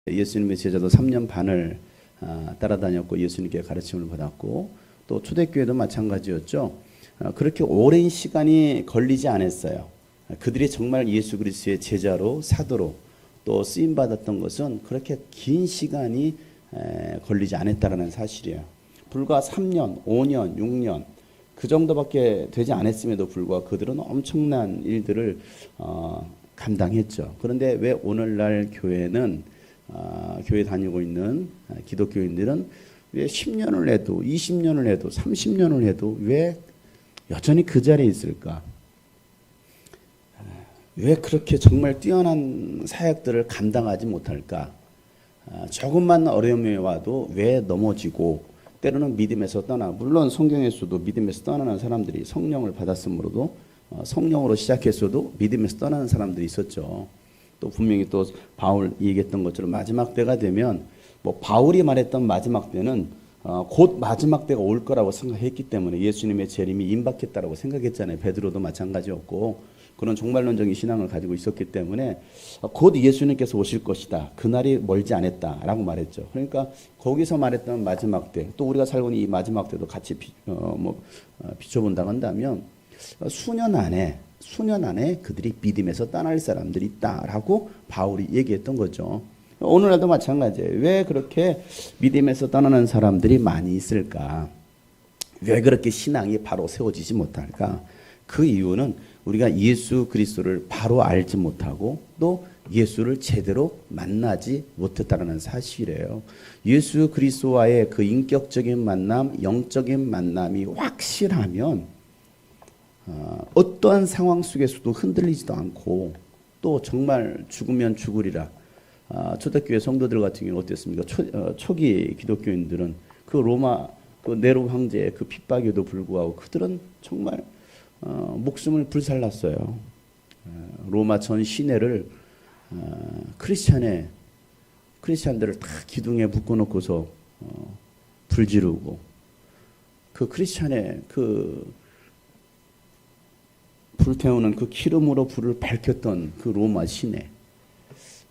예수님의 제자도 3년 반을 따라다녔고 예수님께 가르침을 받았고 또 초대교회도 마찬가지였죠. 그렇게 오랜 시간이 걸리지 않았어요. 그들이 정말 예수 그리스도의 제자로 사도로 또 쓰임 받았던 것은 그렇게 긴 시간이 걸리지 않았다라는 사실이에요. 불과 3년, 5년, 6년 그 정도밖에 되지 않았음에도 불구하고 그들은 엄청난 일들을 감당했죠. 그런데 왜 오늘날 교회는 교회 다니고 있는 기독교인들은 왜 10년을 해도 20년을 해도 30년을 해도 왜 여전히 그 자리에 있을까? 왜 그렇게 정말 뛰어난 사역들을 감당하지 못할까? 조금만 어려움이 와도 왜 넘어지고 때로는 믿음에서 떠나, 물론 성경에서도 믿음에서 떠나는 사람들이 성령을 받았으므로도 성령으로 시작했어도 믿음에서 떠나는 사람들이 있었죠. 또 분명히 또 바울 얘기했던 것처럼 마지막 때가 되면 뭐 바울이 말했던 마지막 때는 곧 마지막 때가 올 거라고 생각했기 때문에 예수님의 재림이 임박했다라고 생각했잖아요. 베드로도 마찬가지였고 그런 종말론적인 신앙을 가지고 있었기 때문에 곧 예수님께서 오실 것이다. 그날이 멀지 않았다라고 말했죠. 그러니까 거기서 말했던 마지막 때, 또 우리가 살고 있는 이 마지막 때도 같이 비춰본다고 한다면 수년 안에 그들이 믿음에서 떠날 사람들이 있다라고 바울이 얘기했던 거죠. 오늘날도 마찬가지예요. 왜 그렇게 믿음에서 떠나는 사람들이 많이 있을까? 왜 그렇게 신앙이 바로 세워지지 못할까? 그 이유는 우리가 예수 그리스도를 바로 알지 못하고 또 예수를 제대로 만나지 못했다는 사실이에요. 예수 그리스도와의 그 인격적인 만남, 영적인 만남이 확실하면 어떠한 상황 속에서도 흔들리지도 않고 또 정말 죽으면 죽으리라. 초대교회 성도들 같은 경우는 어땠습니까? 초기 기독교인들은 그 로마 그 네로 황제의 그 핍박에도 불구하고 그들은 정말 목숨을 불살랐어요. 로마 전 시내를 크리스찬들을 다 기둥에 묶어놓고서 불지르고 그 크리스찬의 그 불태우는 그 기름으로 불을 밝혔던 그 로마 시내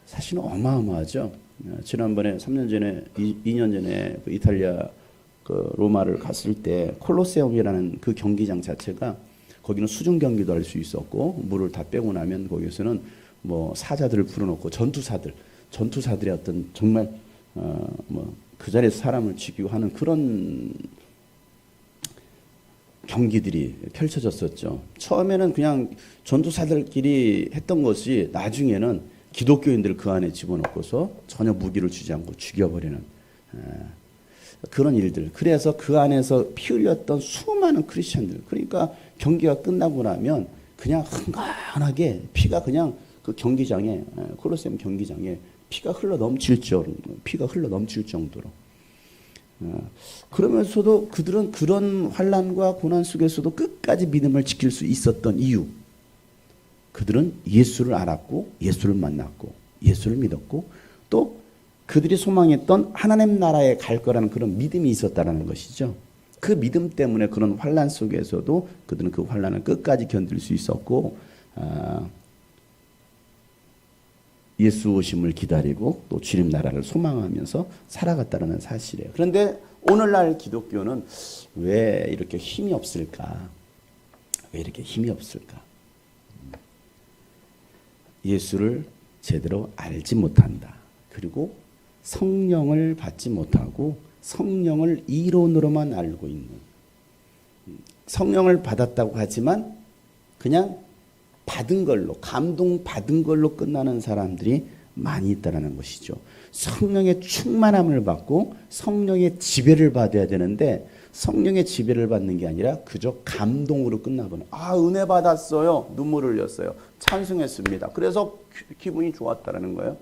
사실은 어마어마하죠. 지난번에 3년 전에 2년 전에 그 이탈리아 그 로마를 갔을 때 콜로세움이라는 그 경기장 자체가 거기는 수중 경기도 할 수 있었고 물을 다 빼고 나면 거기서는 뭐 사자들을 불어넣고 전투사들의 어떤 정말 그 자리에서 사람을 죽이고 하는 그런 경기들이 펼쳐졌었죠. 처음에는 그냥 전투사들끼리 했던 것이 나중에는 기독교인들을 그 안에 집어넣고서 전혀 무기를 주지 않고 죽여버리는 그런 일들. 그래서 그 안에서 피 흘렸던 수많은 크리스천들. 그러니까 경기가 끝나고 나면 그냥 흥건하게 피가 그냥 그 경기장에 콜로세움 경기장에 피가 흘러 넘칠 정도로. 그러면서도 그들은 그런 환난과 고난 속에서도 끝까지 믿음을 지킬 수 있었던 이유. 그들은 예수를 알았고 예수를 만났고 예수를 믿었고 또 그들이 소망했던 하나님 나라에 갈 거라는 그런 믿음이 있었다라는 것이죠. 그 믿음 때문에 그런 환난 속에서도 그들은 그 환난을 끝까지 견딜 수 있었고 예수 오심을 기다리고 또 주님 나라를 소망하면서 살아갔다는 사실이에요. 그런데 오늘날 기독교는 왜 이렇게 힘이 없을까? 왜 이렇게 힘이 없을까? 예수를 제대로 알지 못한다. 그리고 성령을 받지 못하고 성령을 이론으로만 알고 있는, 성령을 받았다고 하지만 그냥 받은 걸로, 감동 받은 걸로 끝나는 사람들이 많이 있다는 것이죠. 성령의 충만함을 받고 성령의 지배를 받아야 되는데 성령의 지배를 받는 게 아니라 그저 감동으로 끝나버려. 은혜 받았어요. 눈물을 흘렸어요. 찬송했습니다. 그래서 기분이 좋았다는 거예요.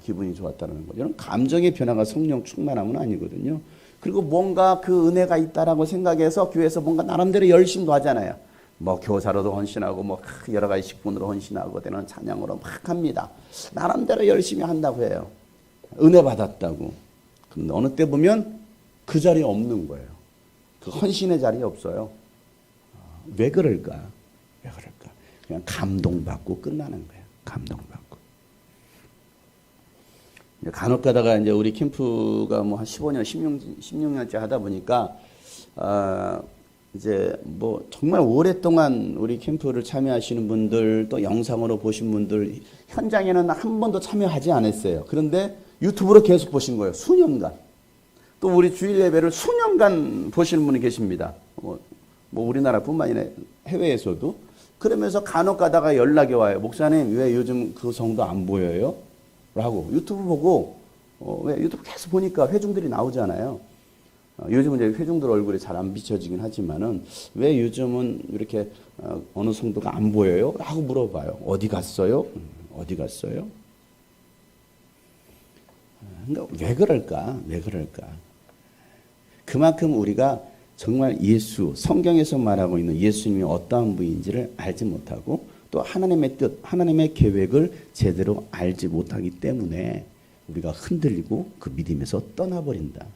기분이 좋았다는 거죠. 이런 감정의 변화가 성령 충만함은 아니거든요. 그리고 뭔가 그 은혜가 있다라고 생각해서 교회에서 뭔가 나름대로 열심도 하잖아요. 뭐 교사로도 헌신하고 뭐 여러 가지 직분으로 헌신하고 때는 찬양으로 막 합니다. 나름대로 열심히 한다고 해요. 은혜 받았다고. 근데 어느 때 보면 그 자리에 없는 거예요. 그 헌신의 자리에 없어요. 왜 그럴까? 왜 그럴까? 그냥 감동받고 끝나는 거예요. 감동받고. 간혹 가다가 이제 우리 캠프가 뭐 한 15년, 16년째 하다 보니까, 이제 뭐 정말 오랫동안 우리 캠프를 참여하시는 분들, 또 영상으로 보신 분들, 현장에는 한 번도 참여하지 않았어요. 그런데 유튜브로 계속 보신 거예요. 수년간. 또 우리 주일 예배를 수년간 보시는 분이 계십니다. 뭐 우리나라뿐만 아니라 해외에서도. 그러면서 간혹 가다가 연락이 와요. 목사님, 왜 요즘 그 성도 안 보여요? 라고. 유튜브 보고, 왜 유튜브 계속 보니까 회중들이 나오잖아요. 요즘은 이제 회중들 얼굴이 잘 안 비춰지긴 하지만은, 왜 요즘은 이렇게 어느 성도가 안 보여요? 라고 물어봐요. 어디 갔어요? 어디 갔어요? 그러니까 왜 그럴까? 왜 그럴까? 그만큼 우리가 정말 예수, 성경에서 말하고 있는 예수님이 어떠한 분인지를 알지 못하고 또 하나님의 뜻, 하나님의 계획을 제대로 알지 못하기 때문에 우리가 흔들리고 그 믿음에서 떠나버린다.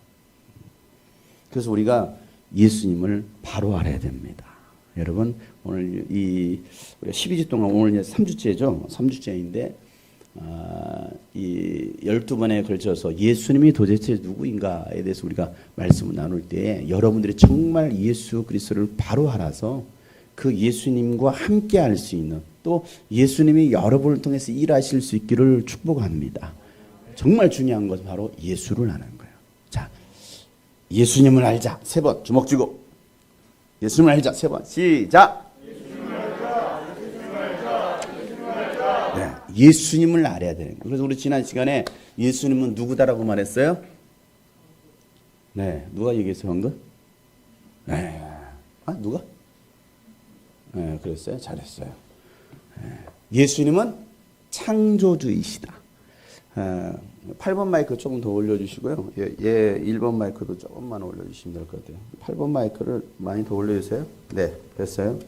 그래서 우리가 예수님을 바로 알아야 됩니다. 여러분, 오늘 우리가 12주 동안 오늘 이제 3주째죠. 3주째인데, 이 12번에 걸쳐서 예수님이 도대체 누구인가에 대해서 우리가 말씀을 나눌 때 여러분들이 정말 예수 그리스도를 바로 알아서 그 예수님과 함께 할 수 있는 또 예수님이 여러분을 통해서 일하실 수 있기를 축복합니다. 정말 중요한 것은 바로 예수를 아는 거예요. 자, 예수님을 알자. 3번 주먹 쥐고 예수님을 알자. 3번 시작. 네, 예수님을 알아야 되는 거예요. 그래서 우리 지난 시간에 예수님은 누구다라고 말했어요? 네, 누가 얘기했어요 방금? 네, 누가? 네, 그랬어요. 잘했어요. 예수님은 창조주이시다. 8번 마이크 조금 더 올려주시고요. 예, 1번 마이크도 조금만 올려주시면 될 것 같아요. 8번 마이크를 많이 더 올려주세요. 네, 됐어요.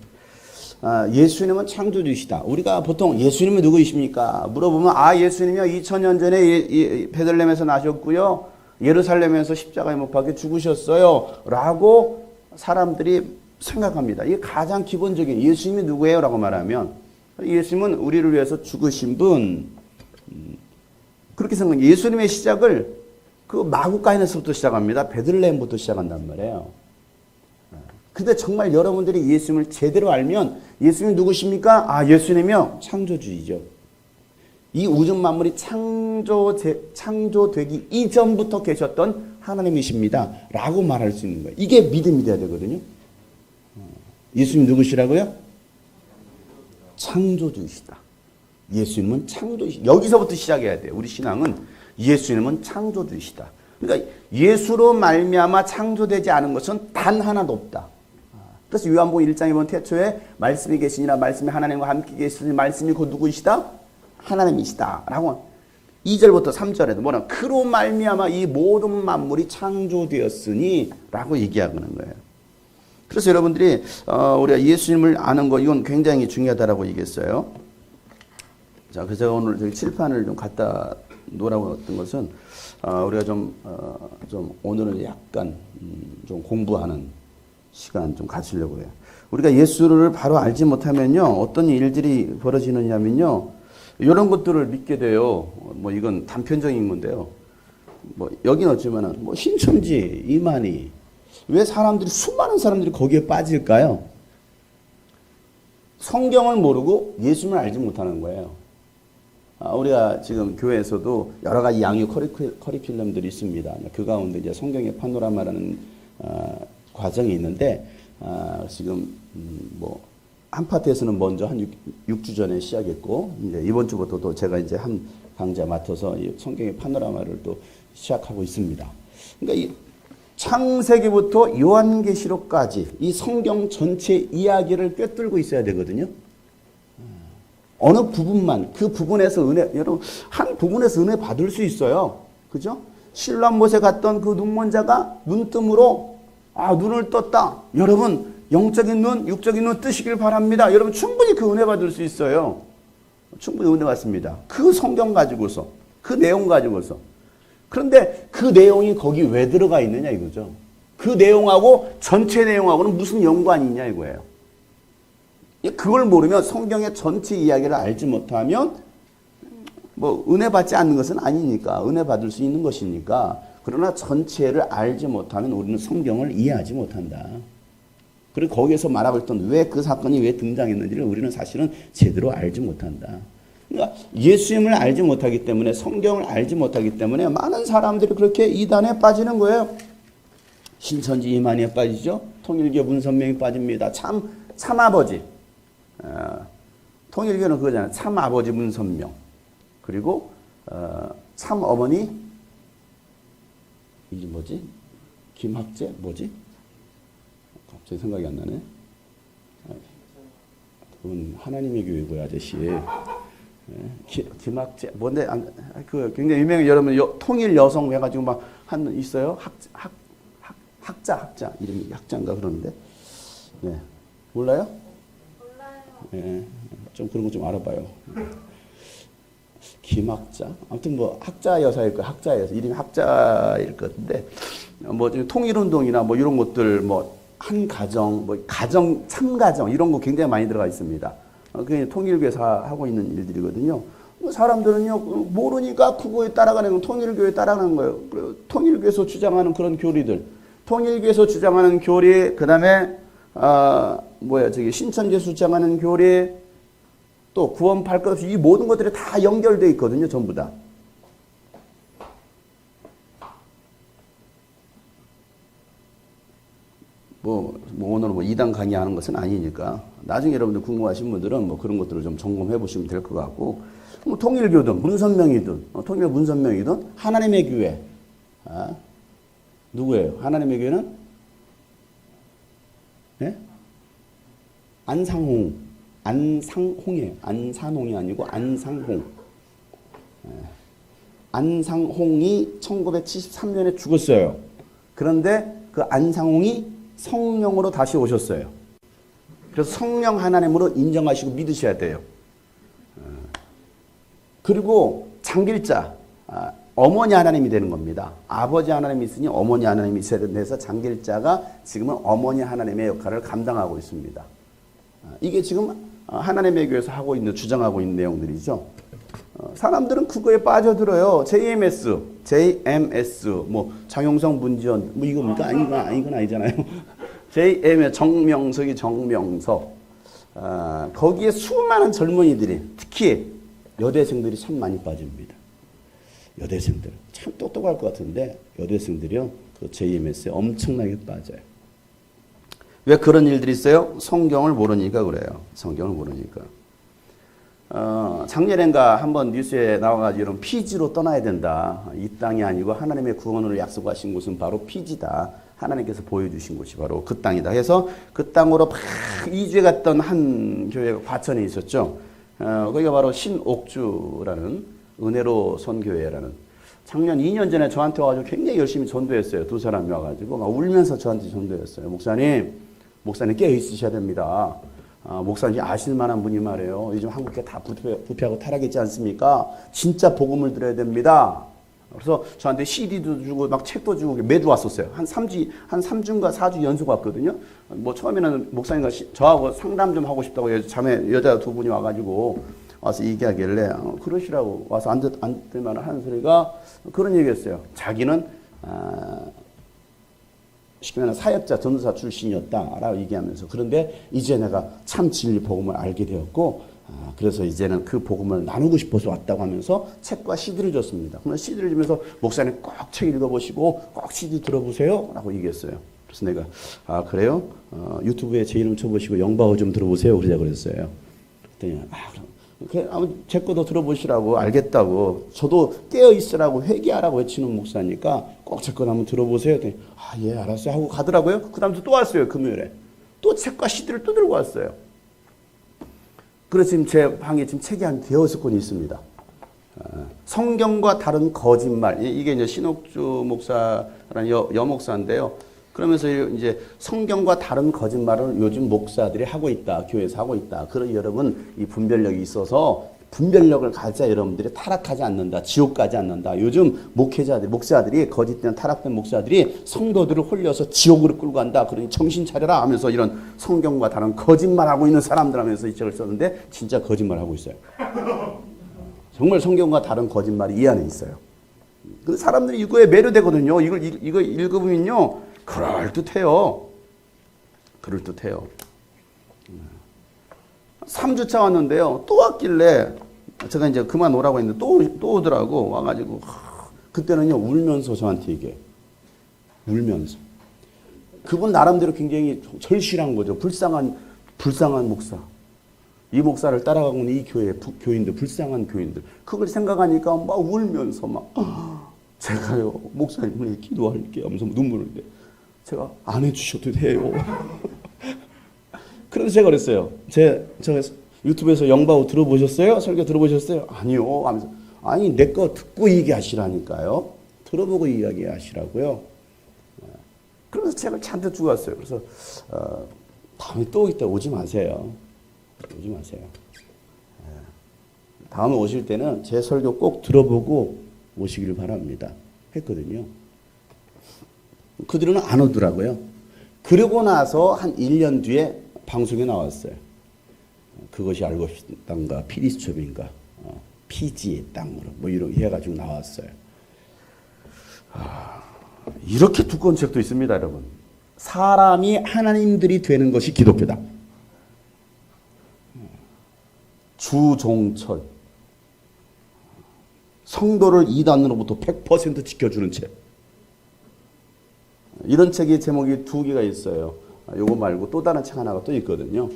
예수님은 창조주이시다. 우리가 보통 예수님은 누구이십니까? 물어보면 예수님이요 2000년 전에 베들레헴에서 나셨고요. 예루살렘에서 십자가에 못 박혀 죽으셨어요. 라고 사람들이 생각합니다. 이게 가장 기본적인 예수님이 누구예요? 라고 말하면 예수님은 우리를 위해서 죽으신 분. 그렇게 생각해요. 예수님의 시작을 그 마구간에서부터 시작합니다. 베들레헴부터 시작한단 말이에요. 근데 정말 여러분들이 예수님을 제대로 알면 예수님이 누구십니까? 예수님이요 창조주이죠. 이 우주 만물이 창조되기 이전부터 계셨던 하나님이십니다. 라고 말할 수 있는 거예요. 이게 믿음이 돼야 되거든요. 예수님 누구시라고요? 창조주이시다. 예수님은 창조주이시다. 여기서부터 시작해야 돼요. 우리 신앙은 예수님은 창조주이시다. 그러니까 예수로 말미암아 창조되지 않은 것은 단 하나도 없다. 그래서 요한복음 1장에 보면 태초에 말씀이 계시니라 말씀이 하나님과 함께 계시니 말씀이 곧 누구이시다? 하나님이시다. 라고 2절부터 3절에도 뭐냐? 그로 말미암아 이 모든 만물이 창조되었으니 라고 얘기하는 거예요. 그래서 여러분들이 우리가 예수님을 아는 거 이건 굉장히 중요하다라고 얘기했어요. 자, 그래서 제가 오늘 저기 칠판을 좀 갖다 놓으라고 했던 것은 우리가 좀 오늘은 약간 좀 공부하는 시간 좀 가지려고 해요. 우리가 예수를 바로 알지 못하면요 어떤 일들이 벌어지느냐면요 이런 것들을 믿게 돼요. 뭐 이건 단편적인 건데요. 뭐 여긴 어쩌면은 뭐 신천지, 이만희 왜 수많은 사람들이 거기에 빠질까요? 성경을 모르고 예수님을 알지 못하는 거예요. 우리가 지금 교회에서도 여러 가지 양육 커리큘럼들이 있습니다. 그 가운데 이제 성경의 파노라마라는 과정이 있는데 지금 뭐 한 파트에서는 먼저 한 6주 전에 시작했고 이제 이번 주부터 또 제가 이제 한 강좌 맡아서 성경의 파노라마를 또 시작하고 있습니다. 그러니까 이 창세기부터 요한계시록까지 이 성경 전체 이야기를 꿰뚫고 있어야 되거든요. 어느 부분만 그 부분에서 은혜 여러분 한 부분에서 은혜 받을 수 있어요. 그죠? 신랑 못에 갔던 그 눈먼 자가 눈뜸으로 눈을 떴다. 여러분 영적인 눈, 육적인 눈 뜨시길 바랍니다. 여러분 충분히 그 은혜 받을 수 있어요. 충분히 은혜 받습니다. 그 성경 가지고서 그 내용 가지고서. 그런데 그 내용이 거기 왜 들어가 있느냐 이거죠. 그 내용하고 전체 내용하고는 무슨 연관이 있냐 이거예요. 그걸 모르면 성경의 전체 이야기를 알지 못하면 뭐 은혜 받지 않는 것은 아니니까 은혜 받을 수 있는 것이니까 그러나 전체를 알지 못하면 우리는 성경을 이해하지 못한다. 그리고 거기에서 말하고 있던 왜 그 사건이 왜 등장했는지를 우리는 사실은 제대로 알지 못한다. 그러니까 예수님을 알지 못하기 때문에 성경을 알지 못하기 때문에 많은 사람들이 그렇게 이단에 빠지는 거예요. 신천지 이만희에 빠지죠. 통일교 문선명이 빠집니다. 참아버지. 통일교는 그거잖아요. 참아버지 문선명. 그리고 참어머니 이게 뭐지? 김학재 뭐지? 갑자기 생각이 안 나네. 그건 하나님의 교회고요, 아저씨. 김학재 뭔데? 그 굉장히 유명한 여러분 통일 여성 해가지고 막 한 있어요. 학자 이름이 학자인가 그러는데. 네. 몰라요? 몰라요. 네. 좀 그런 거 좀 알아봐요. 김학자 아무튼 뭐 학자 여사일 거예요. 학자 여사 이름이 학자일 것 같은데 뭐 통일운동이나 뭐 이런 것들 뭐 한 가정 뭐 가정 참가정 이런 거 굉장히 많이 들어가 있습니다. 그게 통일교에서 하고 있는 일들이거든요. 사람들은요 모르니까 그거에 따라가는 건 통일교에 따라가는 거예요. 통일교에서 주장하는 그런 교리들, 통일교에서 주장하는 교리, 그다음에 신천지에서 주장하는 교리, 또 구원 팔 것 없이 이 모든 것들이 다 연결되어 있거든요, 전부 다. 오늘 이단 강의하는 것은 아니니까 나중에 여러분들 궁금하신 분들은 뭐 그런 것들을 좀 점검해 보시면 될 것 같고, 뭐 통일교든 문선명이든 통일 문선명이든 하나님의 교회, 누구예요? 하나님의 교회는 네? 안상홍이에요. 안산홍이 아니고 안상홍. 안상홍이 1973년에 죽었어요. 그런데 그 안상홍이 성령으로 다시 오셨어요. 그래서 성령 하나님으로 인정하시고 믿으셔야 돼요. 그리고 장길자, 어머니 하나님이 되는 겁니다. 아버지 하나님이 있으니 어머니 하나님이 있어야 된다해서 장길자가 지금은 어머니 하나님의 역할을 감당하고 있습니다. 이게 지금 하나님의 교회에서 하고 있는, 주장하고 있는 내용들이죠. 사람들은 그거에 빠져들어요. JMS, 뭐 장용성, 문지원, 뭐 이겁니까? 이건 아니잖아요. JM의 정명석이 정명석. 거기에 수많은 젊은이들이, 특히 여대생들이 참 많이 빠집니다. 여대생들 참 똑똑할 것 같은데 여대생들이요, 그 JMS에 엄청나게 빠져요. 왜 그런 일들이 있어요? 성경을 모르니까 그래요. 성경을 모르니까. 작년엔가 한번 뉴스에 나와가지고 이런 피지로 떠나야 된다. 이 땅이 아니고 하나님의 구원을 약속하신 곳은 바로 피지다. 하나님께서 보여주신 곳이 바로 그 땅이다. 해서 그 땅으로 막 이주해 갔던 한 교회가 과천에 있었죠. 거기가 바로 신옥주라는 은혜로 선교회라는. 작년 2년 전에 저한테 와가지고 굉장히 열심히 전도했어요. 두 사람이 와가지고 막 울면서 저한테 전도했어요. 목사님 깨어 있으셔야 됩니다. 목사님 아실 만한 분이 말이에요. 요즘 한국에 다 부패하고 타락했지 않습니까? 진짜 복음을 들어야 됩니다. 그래서 저한테 CD도 주고 막 책도 주고 매주 왔었어요. 한 3주인가 4주 연속 왔거든요. 뭐 처음에는 목사님과 저하고 상담 좀 하고 싶다고 여자 두 분이 와가지고 와서 얘기하길래 그러시라고 와서 안 들만 하는 소리가 그런 얘기였어요. 자기는 쉽게 말하면 사역자, 전도사 출신이었다라고 얘기하면서, 그런데 이제 내가 참 진리 복음을 알게 되었고, 그래서 이제는 그 복음을 나누고 싶어서 왔다고 하면서 책과 CD를 줬습니다. 그러면 CD를 주면서 목사님 꼭 책 읽어보시고 꼭 CD 들어보세요 라고 얘기했어요. 그래서 내가 그래요? 유튜브에 제 이름 쳐보시고 영바오 좀 들어보세요 그랬어요. 그랬더니 그럼 제 거도 들어보시라고, 알겠다고, 저도 깨어있으라고 회개하라고 외치는 목사니까 꼭 제 거 한번 들어보세요. 예, 알았어요 하고 가더라고요. 그 다음에 또 왔어요. 금요일에 또 책과 CD를 또 들고 왔어요. 그래서 지금 제 방에 지금 책이 한 대여섯 권이 있습니다. 성경과 다른 거짓말. 이게 이제 신옥주 목사라는 여목사인데요. 그러면서 이제 성경과 다른 거짓말을 요즘 목사들이 하고 있다. 교회에서 하고 있다. 그런 여러분, 이 분별력이 있어서 분별력을 가져야 여러분들이 타락하지 않는다. 지옥 가지 않는다. 요즘 목사들이 거짓된 타락된 목사들이 성도들을 홀려서 지옥으로 끌고 간다. 그러니 정신 차려라 하면서 이런 성경과 다른 거짓말하고 있는 사람들 하면서 이 책을 썼는데 진짜 거짓말하고 있어요. 정말 성경과 다른 거짓말이 이 안에 있어요. 그 사람들이 이거에 매료되거든요. 이거 읽으면요. 그럴듯해요. 그럴듯해요. 3주차 왔는데요. 또 왔길래 제가 이제 그만 오라고 했는데 또 오더라고. 와가지고 그때는요. 울면서 저한테 얘기해. 울면서. 그분 나름대로 굉장히 절실한 거죠. 불쌍한 목사. 이 목사를 따라가고 있는 이 교인들, 불쌍한 교인들. 그걸 생각하니까 막 울면서 막 제가요 목사님을 기도할게요 하면서 눈물을 내. 제가 안 해주셔도 돼요. 그래서 제가 그랬어요. 제가 유튜브에서 영바오 들어보셨어요? 설교 들어보셨어요? 아니요. 하면서 아니 내 거 듣고 얘기하시라니까요. 들어보고 이야기하시라고요. 그래서 책을 잔뜩 주고 왔어요. 그래서 다음에 또 오기 때 오지 마세요. 오지 마세요. 다음에 오실 때는 제 설교 꼭 들어보고 오시기를 바랍니다. 했거든요. 그들은 안 오더라고요. 그러고 나서 한 1년 뒤에 방송에 나왔어요. 그것이 알고 싶단가, 피리스첩인가, 피지의 땅으로 뭐 이렇게 해가지고 나왔어요. 이렇게 두꺼운 책도 있습니다, 여러분. 사람이 하나님들이 되는 것이 기독교다. 주종철. 성도를 이단으로부터 100% 지켜주는 책. 이런 책의 제목이 2개가 있어요. 요거 말고 또 다른 책 하나가 또 있거든요.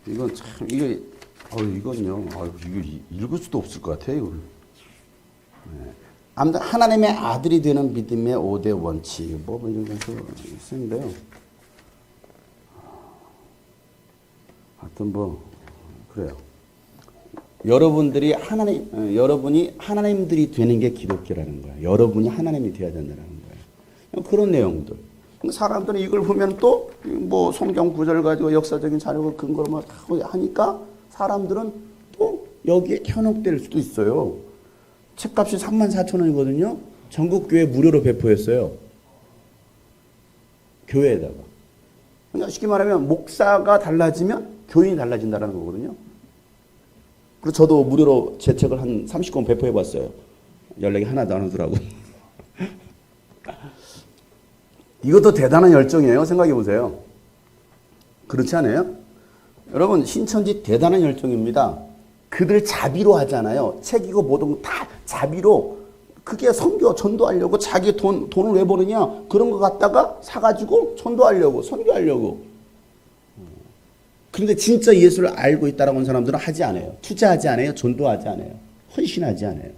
이건 참, 이건요. 이거 읽을 수도 없을 것 같아요, 이걸. 네. 아무튼 하나님의 아들이 되는 믿음의 5대 원칙. 뭐 이런 게 있는데요. 하여튼 그래요. 여러분이 하나님들이 되는 게 기독교라는 거예요. 여러분이 하나님이 되어야 된다는 거예요. 그런 내용들. 사람들은 이걸 보면 또 뭐 성경 구절을 가지고 역사적인 자료가 근거로 하니까 사람들은 또 여기에 현혹될 수도 있어요. 책값이 34,000원이거든요. 전국 교회 무료로 배포했어요. 교회에다가. 그러니까 쉽게 말하면 목사가 달라지면 교인이 달라진다는 거거든요. 그리고 저도 무료로 제 책을 한 30권 배포해봤어요. 연락이 하나도 안 오더라고. 이것도 대단한 열정이에요. 생각해보세요. 그렇지 않아요? 여러분 신천지 대단한 열정입니다. 그들 자비로 하잖아요. 책이고 뭐든 다 자비로. 그게 선교 전도하려고 자기 돈을 왜 버느냐. 그런 거 갖다가 사가지고 전도하려고 선교하려고. 그런데 진짜 예수를 알고 있다라고 하는 사람들은 하지 않아요. 투자하지 않아요. 전도하지 않아요. 헌신하지 않아요.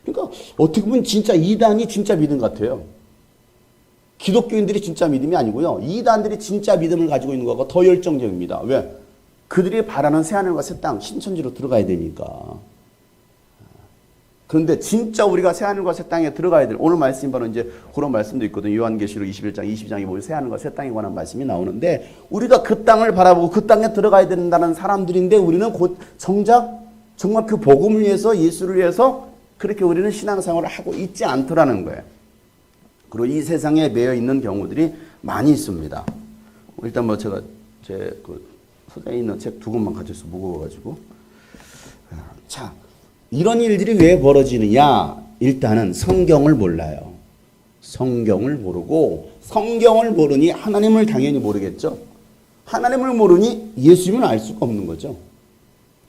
그러니까 어떻게 보면 진짜 이단이 진짜 믿음 같아요. 기독교인들이 진짜 믿음이 아니고요. 이단들이 진짜 믿음을 가지고 있는 거가 더 열정적입니다. 왜? 그들이 바라는 새하늘과 새 땅, 신천지로 들어가야 되니까. 그런데 진짜 우리가 새하늘과 새 땅에 들어가야 될, 오늘 말씀이 바로 이제 그런 말씀도 있거든요. 요한계시록 21장, 22장에 보면 새하늘과 새 땅에 관한 말씀이 나오는데, 우리가 그 땅을 바라보고 그 땅에 들어가야 된다는 사람들인데, 우리는 곧 정작 정말 그 복음을 위해서, 예수를 위해서 그렇게 우리는 신앙생활을 하고 있지 않더라는 거예요. 그리고 이 세상에 매여 있는 경우들이 많이 있습니다. 일단 뭐 제가 제 소장에 있는 책 2권만 가져서 무거워가지고. 자, 이런 일들이 왜 벌어지느냐? 일단은 성경을 몰라요. 성경을 모르고, 성경을 모르니 하나님을 당연히 모르겠죠. 하나님을 모르니 예수님을 알 수가 없는 거죠.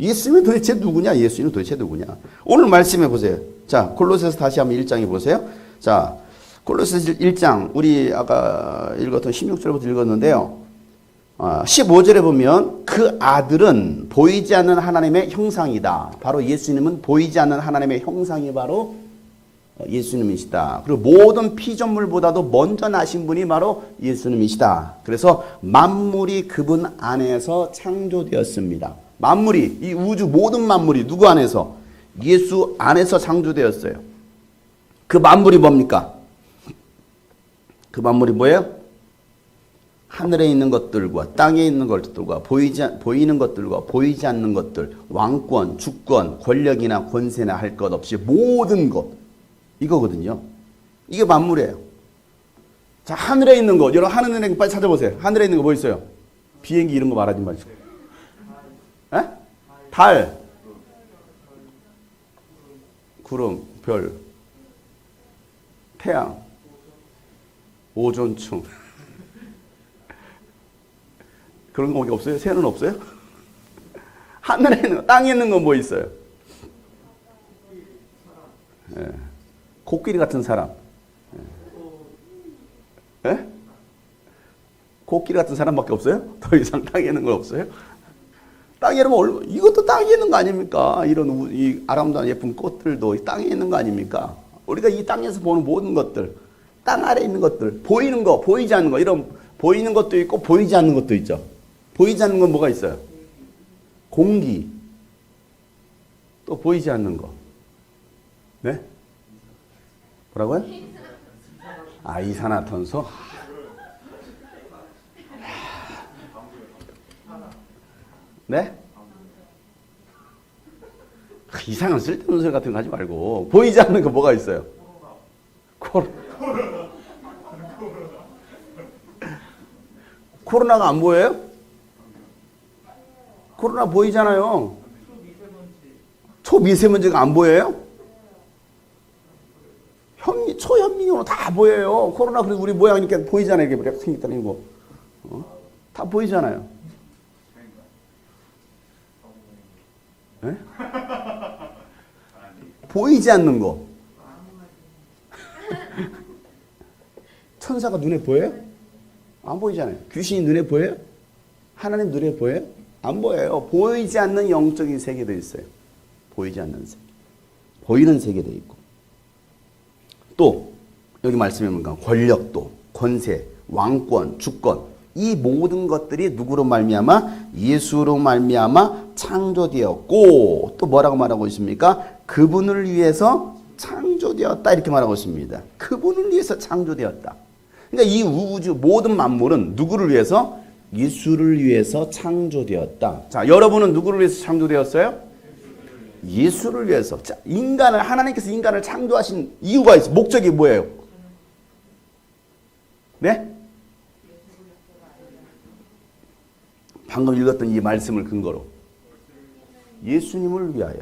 예수님은 도대체 누구냐? 예수님은 도대체 누구냐? 오늘 말씀해 보세요. 자, 골로새서 다시 한번 1장에 보세요. 자, 골로새서 1장, 우리 아까 읽었던 16절부터 읽었는데요. 15절에 보면 그 아들은 보이지 않는 하나님의 형상이다. 바로 예수님은 보이지 않는 하나님의 형상이 바로 예수님이시다. 그리고 모든 피조물보다도 먼저 나신 분이 바로 예수님이시다. 그래서 만물이 그분 안에서 창조되었습니다. 만물이, 이 우주 모든 만물이 누구 안에서? 예수 안에서 창조되었어요. 그 만물이 뭡니까? 그 만물이 뭐예요? 하늘에 있는 것들과 땅에 있는 것들과 보이는 것들과 보이지 않는 것들, 왕권, 주권, 권력이나 권세나 할 것 없이 모든 것, 이거거든요. 이게 만물이에요. 자, 하늘에 있는 것, 여러분 하늘에 있는 거 빨리 찾아보세요. 하늘에 있는 거 뭐 있어요? 비행기 이런 거 말하지 마시고. 달, 구름, 별, 태양, 오존층. 그런 거 없어요? 새는 없어요? 하늘에 있는 거, 땅에 있는 건 뭐 있어요? 예. 코끼리 같은 사람. 예? 코끼리 같은 사람밖에 없어요? 더 이상 땅에 있는 건 없어요? 땅에 있는 이것도 땅에 있는 거 아닙니까? 이런 이 아름다운 예쁜 꽃들도 땅에 있는 거 아닙니까? 우리가 이 땅에서 보는 모든 것들, 땅 아래 있는 것들, 보이는 거, 보이지 않는 거, 이런 보이는 것도 있고 보이지 않는 것도 있죠. 보이지 않는 건 뭐가 있어요? 공기. 또 보이지 않는 거. 네? 뭐라고요? 아, 이산화탄소? 네? 이상한 쓸데없는 소리 같은 거 하지 말고 보이지 않는 거 뭐가 있어요? 코로나가 안 보여요? 코로나 보이잖아요. 초미세먼지가 안 보여요? 초현미경으로 다 보여요. 코로나 그리고 우리 모양이니까 보이잖아요. 이게 이렇게 생겼다는 거. 다 보이잖아요. 네? 보이지 않는 거. 천사가 눈에 보여요? 안 보이잖아요. 귀신이 눈에 보여요? 하나님 눈에 보여요? 안 보여요. 보이지 않는 영적인 세계도 있어요. 보이지 않는 세계. 보이는 세계도 있고. 또 여기 말씀해 보니까 권력도, 권세, 왕권, 주권 이 모든 것들이 누구로 말미암아? 예수로 말미암아 창조되었고 또 뭐라고 말하고 있습니까? 그분을 위해서 창조되었다 이렇게 말하고 있습니다. 그분을 위해서 창조되었다. 그러니까 이 우주 모든 만물은 누구를 위해서? 예수를 위해서 창조되었다. 자, 여러분은 누구를 위해서 창조되었어요? 예수를 위해서. 자, 하나님께서 인간을 창조하신 이유가 있어요. 목적이 뭐예요? 네? 방금 읽었던 이 말씀을 근거로 예수님을 위하여.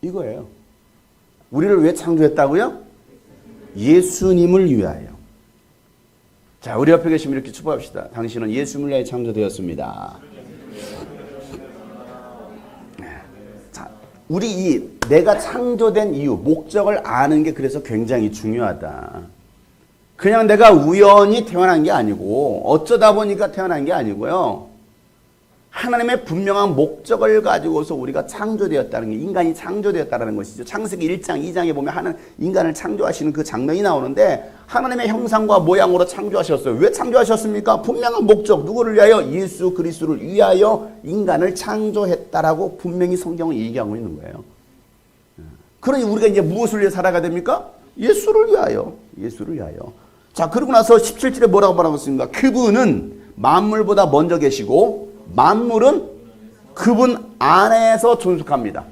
이거예요. 우리를 왜 창조했다고요? 예수님을 위하여. 자, 우리 옆에 계시면 이렇게 축복합시다. 당신은 예수님을 위하여 창조되었습니다. 자, 내가 창조된 이유, 목적을 아는 게 그래서 굉장히 중요하다. 그냥 내가 우연히 태어난 게 아니고 어쩌다 보니까 태어난 게 아니고요. 하나님의 분명한 목적을 가지고서 우리가 창조되었다는 게 인간이 창조되었다는 것이죠. 창세기 1장, 2장에 보면 인간을 창조하시는 그 장면이 나오는데 하나님의 형상과 모양으로 창조하셨어요. 왜 창조하셨습니까? 분명한 목적, 누구를 위하여? 예수 그리스도를 위하여 인간을 창조했다라고 분명히 성경은 얘기하고 있는 거예요. 그러니 우리가 이제 무엇을 위해 살아가야 됩니까? 예수를 위하여. 예수를 위하여. 자, 그러고 나서 17절에 뭐라고 말하고 있습니까? 그분은 만물보다 먼저 계시고 만물은 그분 안에서 존속합니다.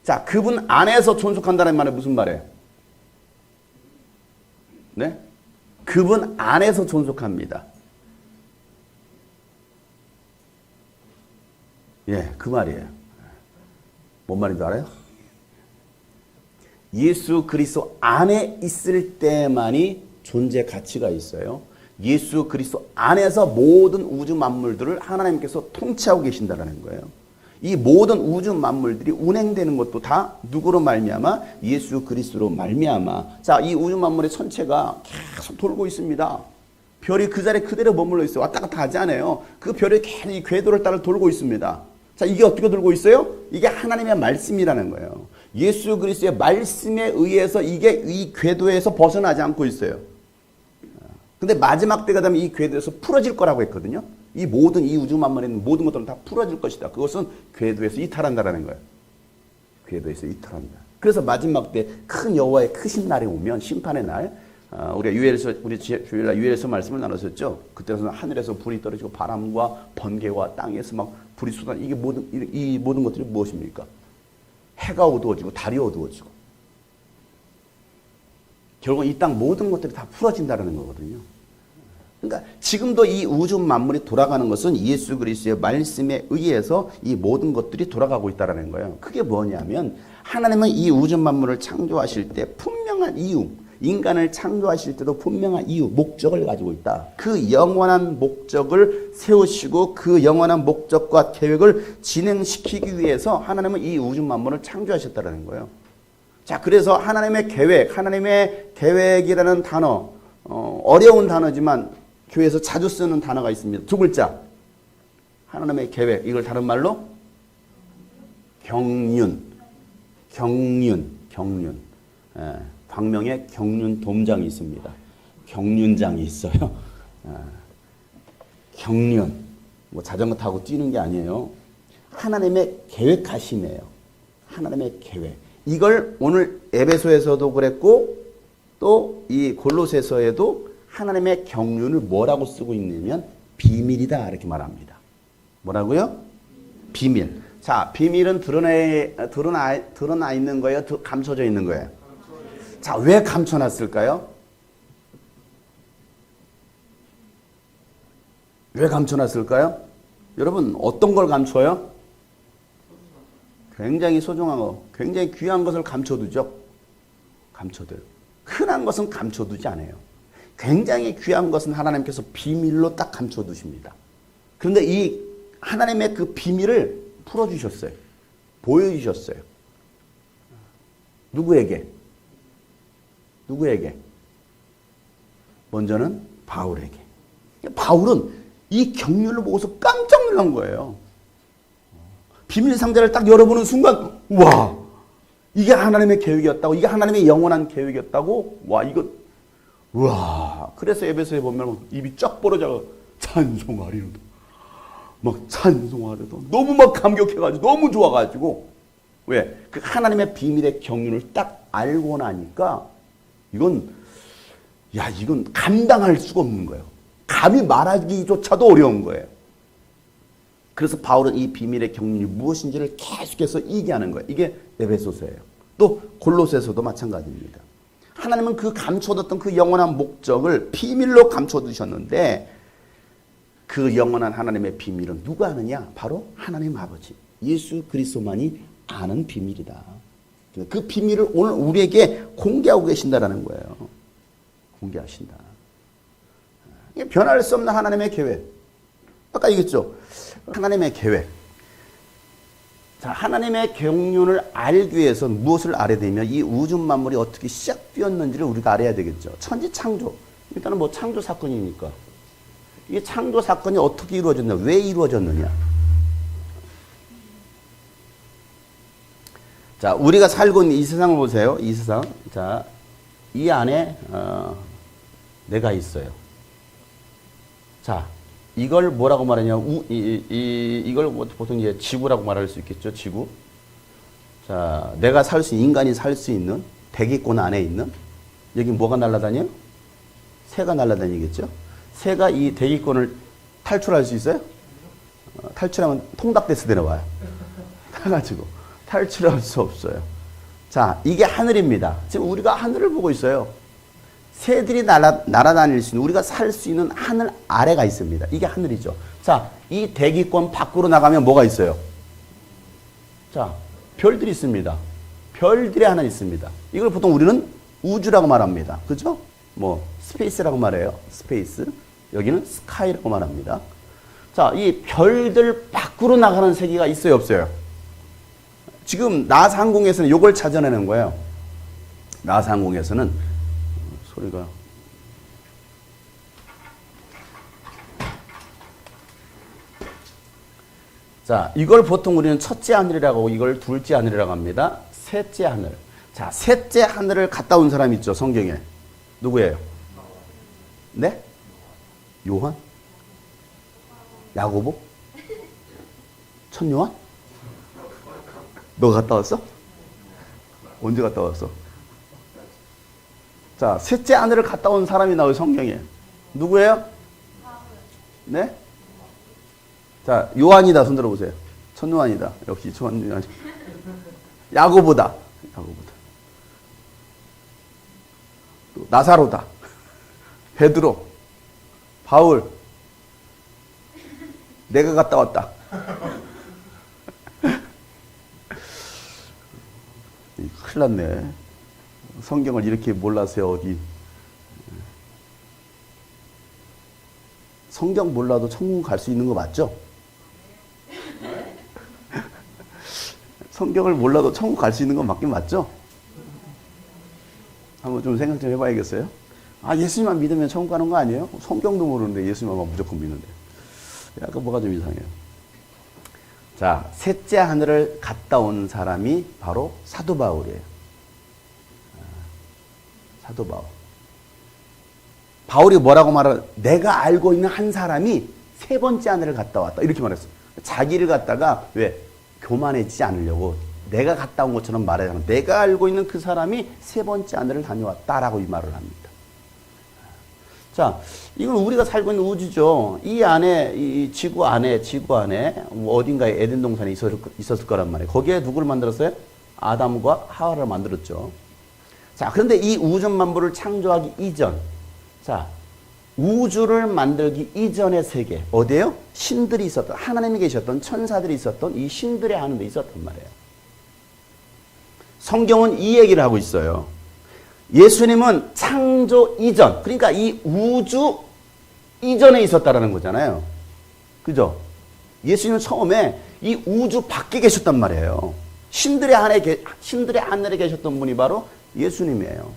자, 그분 안에서 존속한다는 말은 무슨 말이에요? 네? 그분 안에서 존속합니다. 예, 그 말이에요. 뭔 말인지 알아요? 예수 그리스도 안에 있을 때만이 존재 가치가 있어요. 예수 그리스도 안에서 모든 우주 만물들을 하나님께서 통치하고 계신다는 거예요. 이 모든 우주 만물들이 운행되는 것도 다 누구로 말미암아? 예수 그리스도로 말미암아. 자, 이 우주 만물의 전체가 계속 돌고 있습니다. 별이 그 자리에 그대로 머물러 있어요. 왔다 갔다 하지 않아요. 그 별이 계속 이 궤도를 따라 돌고 있습니다. 자, 이게 어떻게 돌고 있어요? 이게 하나님의 말씀이라는 거예요. 예수 그리스도의 말씀에 의해서 이게 이 궤도에서 벗어나지 않고 있어요. 근데 마지막 때가 되면 이 궤도에서 풀어질 거라고 했거든요. 이 우주 만물에 있는 모든 것들은 다 풀어질 것이다. 그것은 궤도에서 이탈한다라는 거예요. 궤도에서 이탈한다. 그래서 마지막 때 큰 여호와의 크신 날이 오면 심판의 날, 우리가 우리 주일날 유엘서 말씀을 나눴었죠. 그때는 하늘에서 불이 떨어지고 바람과 번개와 땅에서 막 불이 쏟아져. 이 모든 것들이 무엇입니까? 해가 어두워지고 달이 어두워지고. 결국 이 땅 모든 것들이 다 풀어진다는 거거든요. 그러니까 지금도 이 우주 만물이 돌아가는 것은 예수 그리스도의 말씀에 의해서 이 모든 것들이 돌아가고 있다는 거예요. 그게 뭐냐면 하나님은 이 우주 만물을 창조하실 때 분명한 이유, 인간을 창조하실 때도 분명한 이유, 목적을 가지고 있다. 그 영원한 목적을 세우시고 그 영원한 목적과 계획을 진행시키기 위해서 하나님은 이 우주 만물을 창조하셨다는 거예요. 자, 그래서 하나님의 계획이라는 단어, 어려운 단어지만 교회에서 자주 쓰는 단어가 있습니다. 두 글자. 하나님의 계획. 이걸 다른 말로 경륜. 광명에 경륜 돔장이 있습니다. 경륜장이 있어요. 경륜. 뭐 자전거 타고 뛰는 게 아니에요. 하나님의 계획하심이에요. 하나님의 계획. 이걸 오늘 에베소에서도 그랬고 또 이 골로새서에도 하나님의 경륜을 뭐라고 쓰고 있냐면 비밀이다 이렇게 말합니다. 뭐라고요? 비밀. 자, 비밀은 드러나 있는 거예요? 감춰져 있는 거예요? 자, 왜 감춰놨을까요? 왜 감춰놨을까요? 여러분, 어떤 걸 감춰요? 굉장히 소중한 거, 굉장히 귀한 것을 감춰두죠. 감춰둬요. 흔한 것은 감춰두지 않아요. 굉장히 귀한 것은 하나님께서 비밀로 딱 감춰두십니다. 그런데 이 하나님의 그 비밀을 풀어주셨어요. 보여주셨어요. 누구에게? 먼저는 바울에게. 바울은 이 경륜을 보고서 깜짝 놀란 거예요. 비밀 상자를 딱 열어보는 순간, 와, 이게 하나님의 계획이었다고, 이게 하나님의 영원한 계획이었다고, 와, 이거, 와. 그래서 에베소에 보면 입이 쫙 벌어져, 찬송하리로다. 막 찬송하리로다. 너무 막 감격해가지고, 너무 좋아가지고, 왜? 그 하나님의 비밀의 경륜을 딱 알고 나니까, 이건 감당할 수가 없는 거예요. 감히 말하기조차도 어려운 거예요. 그래서 바울은 이 비밀의 경륜이 무엇인지를 계속해서 얘기하는 거예요. 이게 에베소서예요. 또 골로새서도 마찬가지입니다. 하나님은 그 감춰뒀던 그 영원한 목적을 비밀로 감춰두셨는데 그 영원한 하나님의 비밀은 누가 아느냐? 바로 하나님 아버지 예수 그리스도만이 아는 비밀이다. 그 비밀을 오늘 우리에게 공개하고 계신다라는 거예요. 공개하신다. 이게 변할 수 없는 하나님의 계획. 아까 얘기했죠. 하나님의 계획. 자, 하나님의 경륜을 알기 위해서 무엇을 알아야 되면 이 우주 만물이 어떻게 시작되었는지를 우리가 알아야 되겠죠. 천지 창조. 일단은 뭐 창조 사건이니까. 이 창조 사건이 어떻게 이루어졌냐? 왜 이루어졌느냐? 자, 우리가 살고 있는 이 세상을 보세요. 이 세상. 자, 이 안에 내가 있어요. 자, 이걸 뭐라고 말하냐? 이걸 보통 이제 지구라고 말할 수 있겠죠. 지구. 자, 내가 인간이 살 수 있는 대기권 안에 있는 여기 뭐가 날아다녀요? 새가 날아다니겠죠. 새가 이 대기권을 탈출할 수 있어요? 탈출하면 통닭돼서 내려와요. 타가지고 탈출할 수 없어요. 자, 이게 하늘입니다. 지금 우리가 하늘을 보고 있어요. 새들이 날아다닐 수 있는, 우리가 살 수 있는 하늘 아래가 있습니다. 이게 하늘이죠. 자, 이 대기권 밖으로 나가면 뭐가 있어요? 자, 별들이 있습니다. 별들이 하나 있습니다. 이걸 보통 우리는 우주라고 말합니다. 그죠? 뭐, 스페이스라고 말해요. 스페이스. 여기는 스카이라고 말합니다. 자, 이 별들 밖으로 나가는 세계가 있어요, 없어요? 지금 나사 항공에서는 이걸 찾아내는 거예요. 나사 항공에서는 소리가 자, 이걸 보통 우리는 첫째 하늘이라고 하고 이걸 둘째 하늘이라고 합니다. 셋째 하늘. 자, 셋째 하늘을 갔다 온 사람 있죠, 성경에. 누구예요? 네? 요한? 야고보? 천요한? 너 갔다 왔어? 언제 갔다 왔어? 자, 셋째 하늘을 갔다 온 사람이 나와요, 성경에. 누구예요? 네? 자, 요한이다. 손 들어보세요. 천요한이다. 역시 천요한. 야고보다. 또 나사로다. 베드로. 바울, 내가 갔다 왔다. 큰일 났네. 성경을 이렇게 몰라서요, 어디. 성경 몰라도 천국 갈 수 있는 거 맞죠? 성경을 몰라도 천국 갈 수 있는 건 맞긴 맞죠? 한번 좀 생각 좀 해봐야겠어요? 아, 예수님만 믿으면 천국 가는 거 아니에요? 성경도 모르는데 예수님만 무조건 믿는데. 약간 뭐가 좀 이상해요. 자, 셋째 하늘을 갔다 온 사람이 바로 사도 바울이에요. 사도 바울. 바울이 뭐라고 말하면 내가 알고 있는 한 사람이 세 번째 하늘을 갔다 왔다. 이렇게 말했어요. 자기를 갖다가 왜? 교만해지지 않으려고 내가 갔다 온 것처럼 말하잖아요. 내가 알고 있는 그 사람이 세 번째 하늘을 다녀왔다라고 이 말을 합니다. 자, 이건 우리가 살고 있는 우주죠. 이 안에, 이 지구 안에 어딘가에 에덴 동산이 있었을 거란 말이에요. 거기에 누구를 만들었어요? 아담과 하와를 만들었죠. 자, 그런데 이 우주 만물을 창조하기 이전, 자, 우주를 만들기 이전의 세계, 어디에요? 신들이 있었던, 하나님이 계셨던, 천사들이 있었던 이 신들의 하는 데 있었단 말이에요. 성경은 이 얘기를 하고 있어요. 예수님은 창조 이전, 그러니까 이 우주 이전에 있었다라는 거잖아요. 그죠? 예수님은 처음에 이 우주 밖에 계셨단 말이에요. 신들의 하늘에 계셨던 분이 바로 예수님이에요.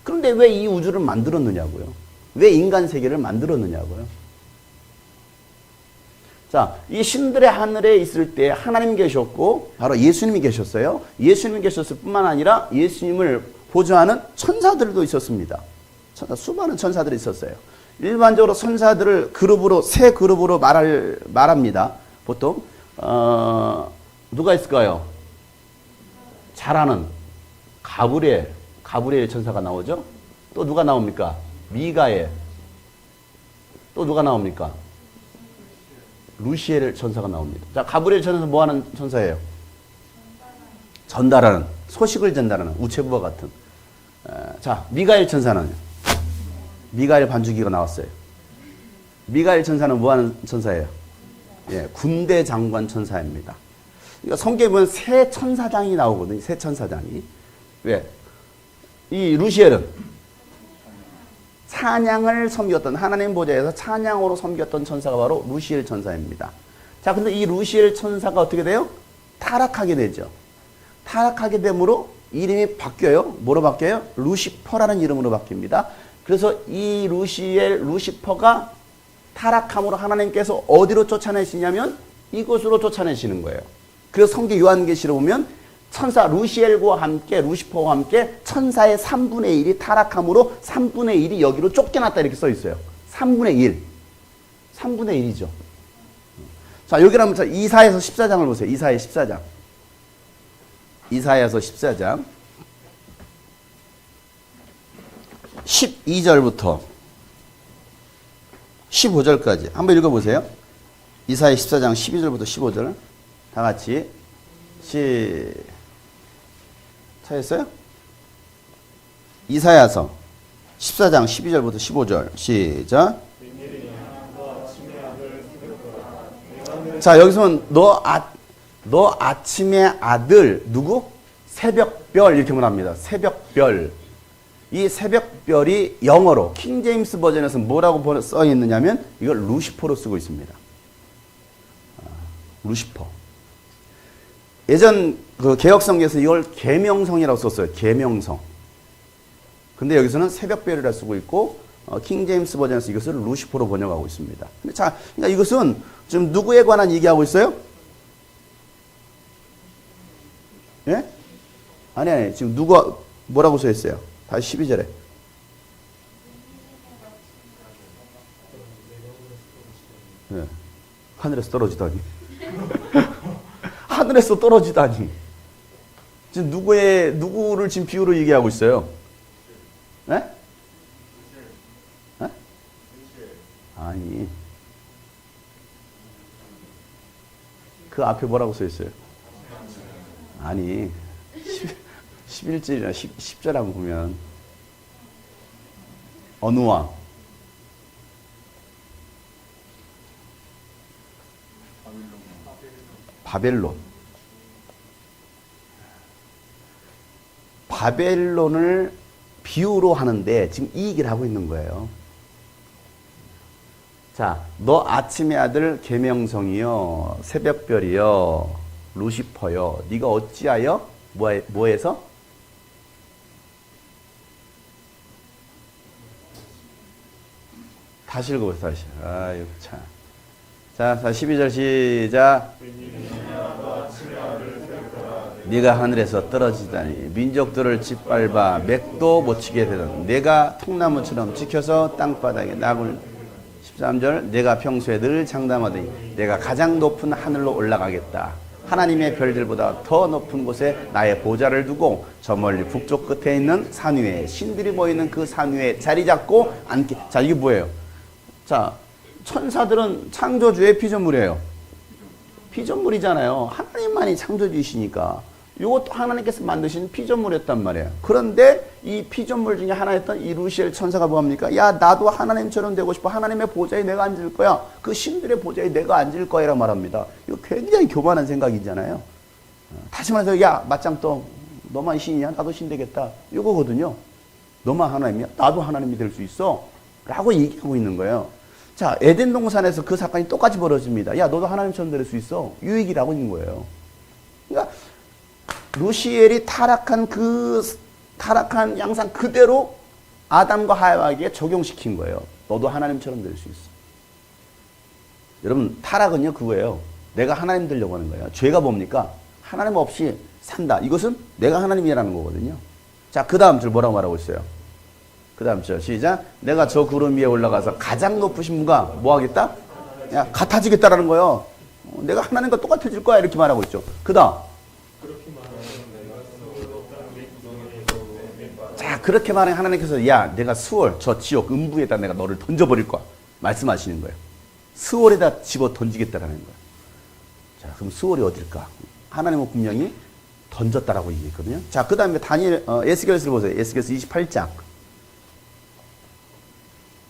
그런데 왜 이 우주를 만들었느냐고요? 왜 인간 세계를 만들었느냐고요? 자, 이 신들의 하늘에 있을 때 하나님 계셨고 바로 예수님이 계셨어요. 예수님이 계셨을 뿐만 아니라 예수님을 보좌하는 천사들도 있었습니다. 수많은 천사들이 있었어요. 일반적으로 천사들을 세 그룹으로 말합니다. 보통 누가 있을까요? 잘하는 가브리엘 천사가 나오죠. 또 누가 나옵니까? 미가엘. 또 누가 나옵니까? 루시엘 천사가 나옵니다. 자, 가브리엘 천사는 뭐 하는 천사예요? 전달하는, 소식을 전달하는 우체부와 같은. 자, 미가엘 천사는 미가엘 반주기가 나왔어요. 미가엘 천사는 뭐 하는 천사예요? 예, 군대 장관 천사입니다. 그러니까 성경에 보면 세 천사장이 나오거든요. 세 천사장이. 왜? 이 루시엘은 찬양을 섬겼던, 하나님 보좌에서 찬양으로 섬겼던 천사가 바로 루시엘 천사입니다. 자, 근데 이 루시엘 천사가 어떻게 돼요? 타락하게 되죠. 타락하게 되므로 이름이 바뀌어요. 뭐로 바뀌어요? 루시퍼라는 이름으로 바뀝니다. 그래서 이 루시퍼가 타락함으로 하나님께서 어디로 쫓아내시냐면 이곳으로 쫓아내시는 거예요. 그래서 성경 요한계시로 보면 천사 루시엘과 함께, 루시퍼와 함께 천사의 3분의 1이 타락함으로 3분의 1이 여기로 쫓겨났다 이렇게 써 있어요. 3분의 1. 3분의 1이죠. 자, 여기 한번 이사야서 14장을 보세요. 이사야 14장. 이사야서 14장 12절부터 15절까지 한번 읽어보세요. 이사야 14장 12절부터 15절 다 같이 찾았어요? 이사야서 14장 12절부터 15절 시작. 자, 여기서는 너 아침의 아들 누구? 새벽별 이렇게 말합니다. 새벽별. 이 새벽별이 영어로 킹제임스 버전에서 뭐라고 써 있느냐면 이걸 루시퍼로 쓰고 있습니다. 루시퍼. 예전 그 개혁성경에서 이걸 계명성이라고 썼어요. 계명성. 근데 여기서는 새벽별이라 쓰고 있고 킹제임스 버전에서 이것을 루시퍼로 번역하고 있습니다. 근데 자, 그러니까 이것은 지금 누구에 관한 얘기하고 있어요? 예? 아니. 지금 누가 뭐라고 써 있어요? 다시 12절에. 예. 하늘에서 떨어지다니. 하늘에서 떨어지다니. 지금 누구를 지금 비유로 얘기하고 있어요? 예? 예? 아니. 그 앞에 뭐라고 써 있어요? 아니. 11절이나 10절 한번 보면 어느 왕? 바벨론. 바벨론을 비유로 하는데 지금 이 얘기를 하고 있는 거예요. 자, 너 아침의 아들 계명성이요, 새벽별이요, 루시퍼요. 네가 어찌하여 뭐해서? 다시 읽어보세요. 다시. 아유 참. 자, 12절 시작. 네가 하늘에서 떨어지다니 민족들을 짓밟아 맥도 못 치게 되던 내가 통나무처럼 지켜서 땅바닥에 낙을 13절 내가 평소에 늘 장담하더니 내가 가장 높은 하늘로 올라가겠다. 하나님의 별들보다 더 높은 곳에 나의 보좌를 두고 저 멀리 북쪽 끝에 있는 산 위에 신들이 모이는 그 산 위에 자리 잡고 앉게. 자, 이게 뭐예요? 자, 천사들은 창조주의 피조물이에요. 피조물이잖아요. 하나님만이 창조주이시니까. 이것도 하나님께서 만드신 피조물이었단 말이에요. 그런데 이 피조물 중에 하나였던 이 루시엘 천사가 뭐합니까? 야, 나도 하나님처럼 되고 싶어. 하나님의 보좌에 내가 앉을 거야. 그 신들의 보좌에 내가 앉을 거야. 라고 말합니다. 이거 굉장히 교만한 생각이잖아요. 다시 말해서, 야, 맞짱떠. 너만 신이야? 나도 신 되겠다. 이거거든요. 너만 하나님이야? 나도 하나님이 될 수 있어. 라고 얘기하고 있는 거예요. 자, 에덴 동산에서 그 사건이 똑같이 벌어집니다. 야, 너도 하나님처럼 될 수 있어. 이 얘기를 하고 있는 거예요. 그러니까 루시엘이 타락한 양상 그대로 아담과 하와에게 적용시킨 거예요. 너도 하나님처럼 될 수 있어. 여러분, 타락은요, 그거예요. 내가 하나님 되려고 하는 거예요. 죄가 뭡니까? 하나님 없이 산다. 이것은 내가 하나님이라는 거거든요. 자, 그 다음 줄 뭐라고 말하고 있어요? 그 다음 줄 시작. 내가 저 구름 위에 올라가서 가장 높으신 분과 뭐 하겠다? 야, 같아지겠다라는 거예요. 내가 하나님과 똑같아질 거야. 이렇게 말하고 있죠. 그 다음. 자, 그렇게 말해 하나님께서 야, 내가 수월, 저 지옥, 음부에다 내가 너를 던져버릴 거야. 말씀하시는 거예요. 수월에다 집어 던지겠다라는 거예요. 자, 그럼 수월이 어딜까? 하나님은 분명히 던졌다라고 얘기했거든요. 자, 그 다음에 에스겔서를 보세요. 에스겔서 28장.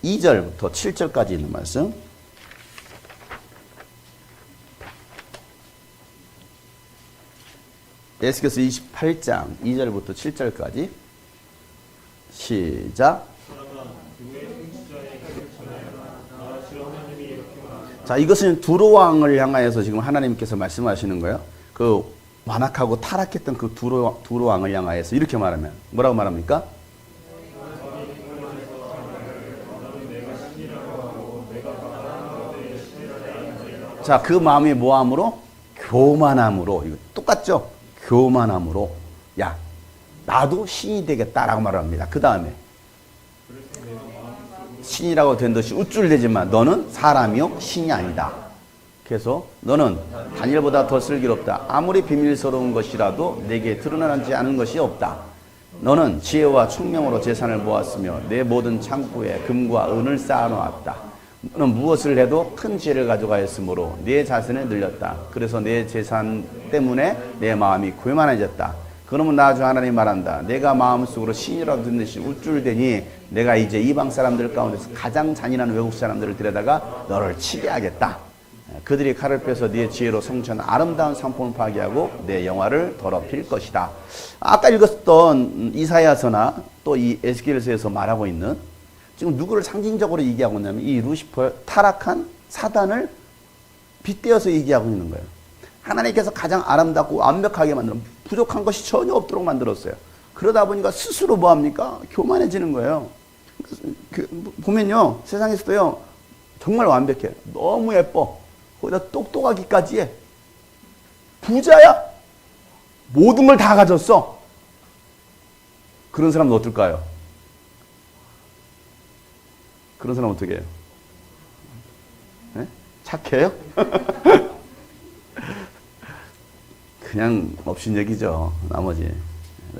2절부터 7절까지 있는 말씀. 에스겔서 28장 2절부터 7절까지 시작. 자, 이것은 두로 왕을 향하여서 지금 하나님께서 말씀하시는 거예요. 그 완악하고 타락했던 그 두로 왕을 향하여서 이렇게 말하면 뭐라고 말합니까? 자, 그 마음이 뭐함으로? 교만함으로. 이거 똑같죠? 교만함으로. 야, 나도 신이 되겠다라고 말합니다. 그 다음에 신이라고 된 듯이 우쭐대지만 너는 사람이요 신이 아니다. 그래서 너는 다니엘보다 더 슬기롭다. 아무리 비밀스러운 것이라도 내게 드러나지 않은 것이 없다. 너는 지혜와 총명으로 재산을 모았으며 내 모든 창고에 금과 은을 쌓아놓았다. 너는 무엇을 해도 큰 지혜를 가져가였으므로 내 자신을 늘렸다. 그래서 내 재산 때문에 내 마음이 교만해졌다. 그러면 나 주 하나님 말한다. 내가 마음속으로 신이라도 듣는 듯이 우쭐대니 내가 이제 이방 사람들 가운데서 가장 잔인한 외국 사람들을 데려다가 너를 치게 하겠다. 그들이 칼을 빼서 네 지혜로 성취한 아름다운 상품을 파괴하고 내 영화를 더럽힐 것이다. 아까 읽었던 이사야서나 또 이 에스겔서에서 말하고 있는 지금 누구를 상징적으로 얘기하고 있냐면 이 루시퍼 타락한 사단을 빗대어서 얘기하고 있는 거예요. 하나님께서 가장 아름답고 완벽하게 만들어 부족한 것이 전혀 없도록 만들었어요. 그러다 보니까 스스로 뭐합니까? 교만해지는 거예요. 보면요, 세상에서도요, 정말 완벽해. 너무 예뻐. 거기다 똑똑하기까지 해. 부자야. 모든 걸 다 가졌어. 그런 사람은 어떨까요? 그런 사람 어떻게 해요? 네? 착해요? 그냥 업신여기죠. 나머지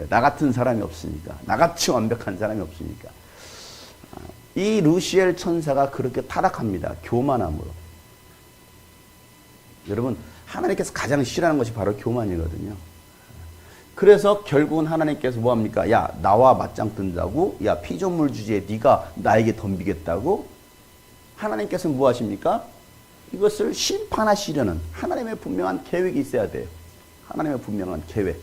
나 같은 사람이 없으니까, 나같이 완벽한 사람이 없으니까. 이 루시엘 천사가 그렇게 타락합니다. 교만함으로. 여러분, 하나님께서 가장 싫어하는 것이 바로 교만이거든요. 그래서 결국은 하나님께서 뭐합니까? 야, 나와 맞짱 뜬다고? 야, 피조물 주제에 네가 나에게 덤비겠다고? 하나님께서는 뭐 하십니까? 이것을 심판하시려는 하나님의 분명한 계획이 있어야 돼요. 하나님의 분명한 계획.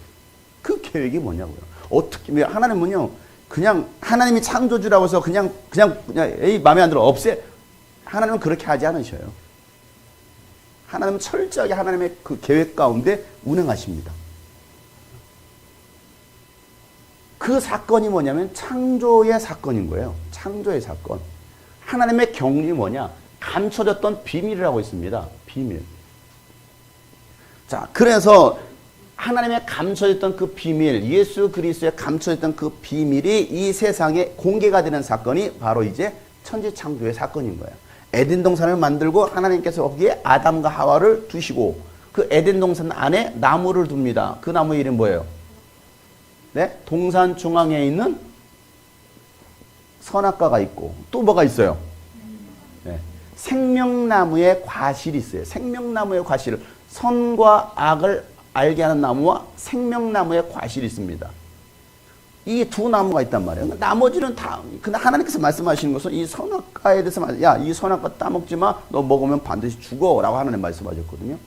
그 계획이 뭐냐고요. 어떻게, 하나님은요, 그냥 하나님이 창조주라고 해서 그냥 에이, 마음에 안 들어, 없애. 하나님은 그렇게 하지 않으셔요. 하나님은 철저하게 하나님의 그 계획 가운데 운행하십니다. 그 사건이 뭐냐면 창조의 사건인 거예요. 창조의 사건. 하나님의 경륜이 뭐냐? 감춰졌던 비밀이라고 있습니다. 비밀. 자, 그래서 하나님의 감춰졌던 그 비밀, 예수 그리스도의 감춰졌던 그 비밀이 이 세상에 공개가 되는 사건이 바로 이제 천지창조의 사건인 거예요. 에덴 동산을 만들고 하나님께서 거기에 아담과 하와를 두시고 그 에덴 동산 안에 나무를 둡니다. 그 나무 이름 뭐예요? 네? 동산 중앙에 있는 선악과가 있고 또 뭐가 있어요? 네. 생명나무의 과실이 있어요. 생명나무의 과실. 선과 악을 알게 하는 나무와 생명나무의 과실이 있습니다. 이 두 나무가 있단 말이에요. 나머지는 다, 근데 하나님께서 말씀하시는 것은 이 선악과에 대해서, 야, 이 선악과 따먹지 마. 너 먹으면 반드시 죽어. 라고 하나님 말씀하셨거든요.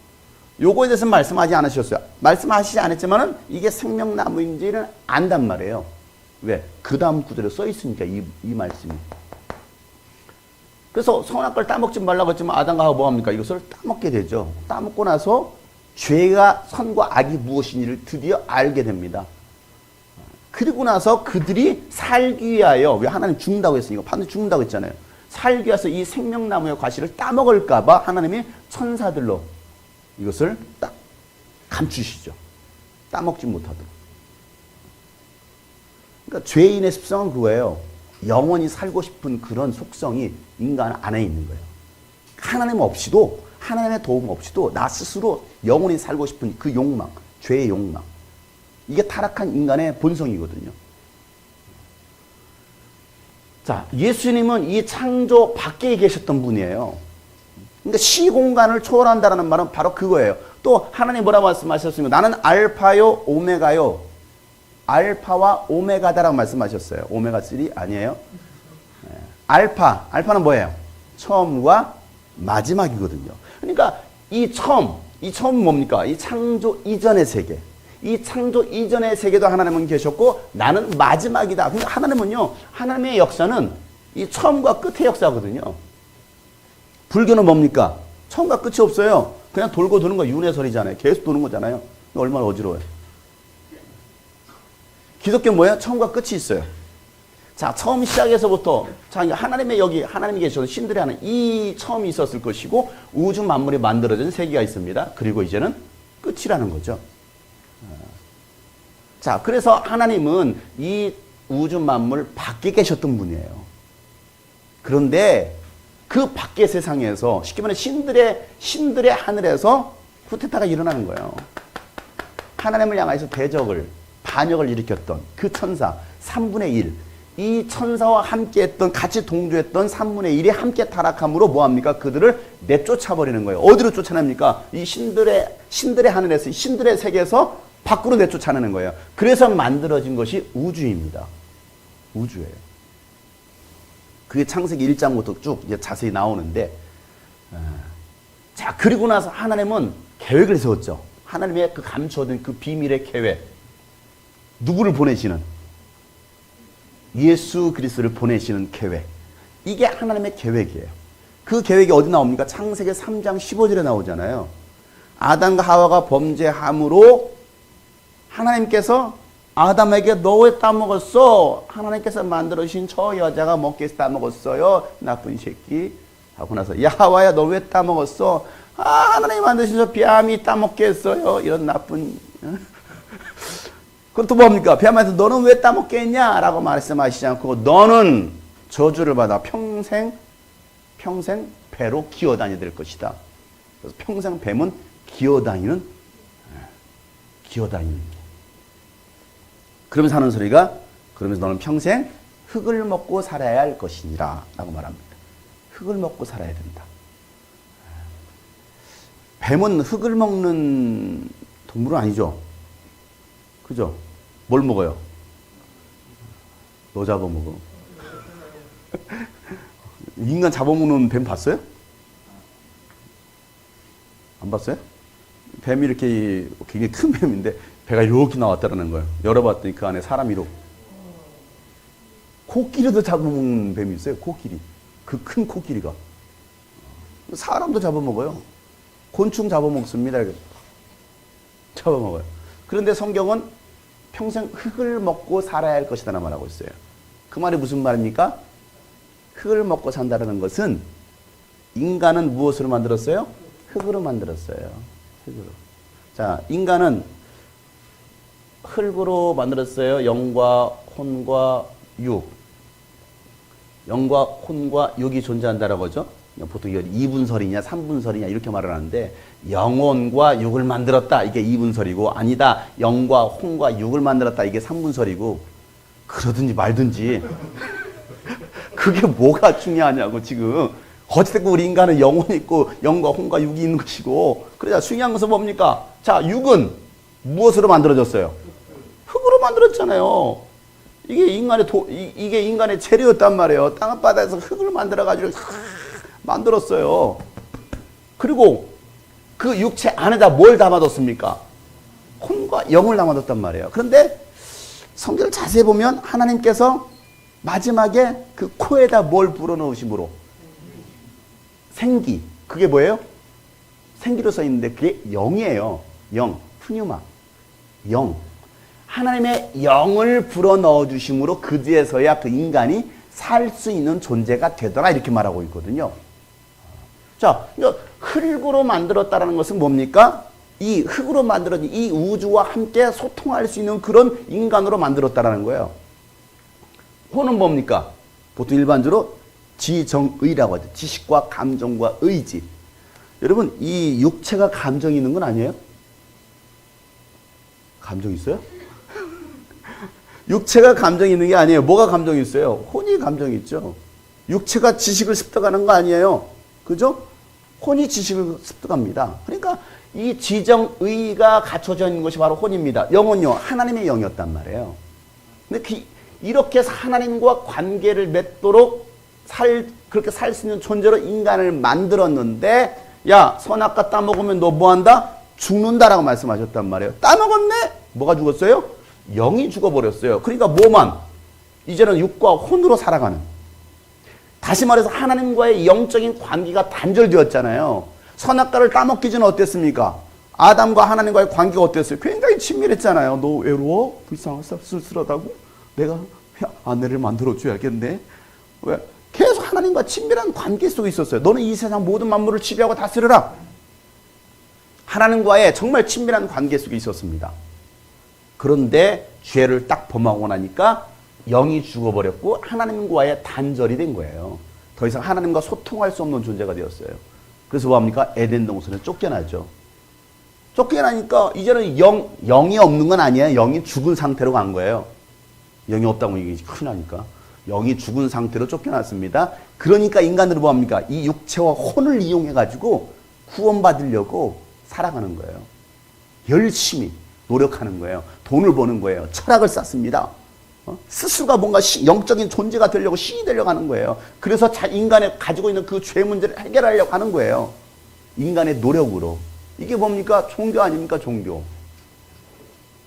요거에 대해서 말씀하지 않으셨어요. 말씀하시지 않았지만은 이게 생명나무인지를 안단 말이에요. 왜? 그 다음 구절에 써 있으니까 이 말씀이. 그래서 선악과를 따먹지 말라고 했지만 아담과 하와 뭐합니까? 이것을 따먹게 되죠. 따먹고 나서 죄가 선과 악이 무엇인지를 드디어 알게 됩니다. 그리고 나서 그들이 살기 위하여, 왜 하나님 죽는다고 했으니까 반드시 죽는다고 했잖아요. 살기 위해서 이 생명나무의 과실을 따먹을까봐 하나님이 천사들로 이것을 딱 감추시죠. 따먹지 못하도록. 그러니까 죄인의 습성은 그거예요. 영원히 살고 싶은 그런 속성이 인간 안에 있는 거예요. 하나님 없이도, 하나님의 도움 없이도 나 스스로 영원히 살고 싶은 그 욕망, 죄의 욕망. 이게 타락한 인간의 본성이거든요. 자, 예수님은 이 창조 밖에 계셨던 분이에요. 그러니까 시공간을 초월한다는 말은 바로 그거예요. 또 하나님 뭐라고 말씀하셨습니까? 나는 알파요 오메가요. 알파와 오메가다라고 말씀하셨어요. 오메가 3 아니에요? 네. 알파는 뭐예요? 처음과 마지막이거든요. 그러니까 이 처음은 뭡니까? 이 창조 이전의 세계. 이 창조 이전의 세계도 하나님은 계셨고 나는 마지막이다. 그러니까 하나님은요, 하나님의 역사는 이 처음과 끝의 역사거든요. 불교는 뭡니까? 처음과 끝이 없어요. 그냥 돌고 도는 거 윤회설이잖아요. 계속 도는 거잖아요. 얼마나 어지러워요. 기독교는 뭐예요? 처음과 끝이 있어요. 자, 처음 시작에서부터, 자, 하나님의 여기, 하나님이 계셔서 신들의 하나님, 이 처음이 있었을 것이고, 우주 만물이 만들어진 세계가 있습니다. 그리고 이제는 끝이라는 거죠. 자, 그래서 하나님은 이 우주 만물 밖에 계셨던 분이에요. 그런데 그 밖의 세상에서 쉽게 말해 신들의 하늘에서 쿠데타가 일어나는 거예요. 하나님을 향해서 반역을 일으켰던 그 천사 3분의 1. 이 천사와 함께 했던, 같이 동조했던 3분의 1이 함께 타락함으로 뭐합니까? 그들을 내쫓아버리는 거예요. 어디로 쫓아냅니까? 이 신들의 하늘에서, 신들의 세계에서 밖으로 내쫓아내는 거예요. 그래서 만들어진 것이 우주입니다. 우주예요. 그게 창세기 1장부터 쭉 이제 자세히 나오는데, 자, 그리고 나서 하나님은 계획을 세웠죠. 하나님의 그 감춰둔 그 비밀의 계획. 누구를 보내시는? 예수 그리스도를 보내시는 계획. 이게 하나님의 계획이에요. 그 계획이 어디 나옵니까? 창세기 3장 15절에 나오잖아요. 아담과 하와가 범죄함으로 하나님께서 아담에게 너 왜 따먹었어? 하나님께서 만들어주신 저 여자가 먹기 위해서 따먹었어요. 나쁜 새끼. 하고 나서 야 하와야 너 왜 따먹었어? 하나님 만드신 저 뱀이 따먹게 했어요. 이런 나쁜. 그럼 또 뭡니까? 뱀한테 너는 왜 따먹게 했냐? 라고 말씀하시지 않고 너는 저주를 받아 평생 배로 기어다니게 될 것이다. 그래서 평생 뱀은 기어다니는 그러면서 하는 소리가 그러면서 너는 평생 흙을 먹고 살아야 할 것이니라 라고 말합니다. 흙을 먹고 살아야 된다. 뱀은 흙을 먹는 동물은 아니죠. 그죠? 뭘 먹어요? 너 잡아먹어. 인간 잡아먹는 뱀 봤어요? 안 봤어요? 뱀이 이렇게 굉장히 큰 뱀인데 배가 이렇게 나왔다는 거예요. 열어봤더니 그 안에 사람이 이렇게. 코끼리도 잡아먹는 뱀이 있어요. 코끼리. 그 큰 코끼리가. 사람도 잡아먹어요. 곤충 잡아먹습니다. 잡아먹어요. 그런데 성경은 평생 흙을 먹고 살아야 할 것이다 라는 말하고 있어요. 그 말이 무슨 말입니까? 흙을 먹고 산다는 것은 인간은 무엇으로 만들었어요? 흙으로 만들었어요. 흙으로. 자, 인간은 흙으로 만들었어요. 영과 혼과 육. 영과 혼과 육이 존재한다라고 하죠. 보통 이거 2분설이냐 3분설이냐 이렇게 말을 하는데 영혼과 육을 만들었다. 이게 2분설이고 아니다. 영과 혼과 육을 만들었다. 이게 3분설이고 그러든지 말든지 그게 뭐가 중요하냐고 지금. 어쨌든 우리 인간은 영혼이 있고 영과 혼과 육이 있는 것이고 그러자 중요한 것은 뭡니까? 자, 육은 무엇으로 만들어졌어요? 흙으로 만들었잖아요. 이게 인간의 재료였단 말이에요. 땅바닥에서 흙을 만들어가지고 만들었어요. 그리고 그 육체 안에다 뭘 담아뒀습니까? 혼과 영을 담아뒀단 말이에요. 그런데 성경을 자세히 보면 하나님께서 마지막에 그 코에다 뭘 불어넣으심으로 생기. 그게 뭐예요? 생기로 써 있는데 그게 영이에요. 영. 푸뉴마. 영. 하나님의 영을 불어넣어 주심으로 그제서야 그 인간이 살 수 있는 존재가 되더라 이렇게 말하고 있거든요. 자, 흙으로 만들었다는 것은 뭡니까? 이 흙으로 만들어진 이 우주와 함께 소통할 수 있는 그런 인간으로 만들었다는 거예요. 혼은 뭡니까? 보통 일반적으로 지정의라고 하죠. 지식과 감정과 의지. 여러분, 이 육체가 감정이 있는 건 아니에요? 감정 있어요? 육체가 감정이 있는 게 아니에요. 뭐가 감정이 있어요? 혼이 감정이 있죠. 육체가 지식을 습득하는 거 아니에요. 그죠? 혼이 지식을 습득합니다. 그러니까 이 지정의가 갖춰져 있는 것이 바로 혼입니다. 영은요, 하나님의 영이었단 말이에요. 근데 이렇게 하나님과 관계를 맺도록 그렇게 살 수 있는 존재로 인간을 만들었는데, 야, 선악과 따먹으면 너 뭐 한다? 죽는다라고 말씀하셨단 말이에요. 따먹었네? 뭐가 죽었어요? 영이 죽어버렸어요. 그러니까 뭐만? 이제는 육과 혼으로 살아가는. 다시 말해서 하나님과의 영적인 관계가 단절되었잖아요. 선악과를 따먹기 전에 어땠습니까? 아담과 하나님과의 관계가 어땠어요? 굉장히 친밀했잖아요. 너 외로워? 불쌍하다? 쓸쓸하다고? 내가 아내를 만들어줘야겠네? 왜? 계속 하나님과 친밀한 관계 속에 있었어요. 너는 이 세상 모든 만물을 지배하고 다스려라. 하나님과의 정말 친밀한 관계 속에 있었습니다. 그런데 죄를 딱 범하고 나니까 영이 죽어버렸고 하나님과의 단절이 된 거예요. 더 이상 하나님과 소통할 수 없는 존재가 되었어요. 그래서 뭐합니까? 에덴 동산에 쫓겨나죠. 쫓겨나니까 이제는 영이 없는 건 아니에요. 영이 죽은 상태로 간 거예요. 영이 없다고 이게 큰일 나니까. 영이 죽은 상태로 쫓겨났습니다. 그러니까 인간들은 뭐합니까? 이 육체와 혼을 이용해가지고 구원받으려고 살아가는 거예요. 열심히 노력하는 거예요. 돈을 버는 거예요. 철학을 쌓습니다. 스스로가 뭔가 영적인 존재가 되려고 신이 되려고 하는 거예요. 그래서 인간이 가지고 있는 그 죄 문제를 해결하려고 하는 거예요. 인간의 노력으로. 이게 뭡니까? 종교 아닙니까? 종교.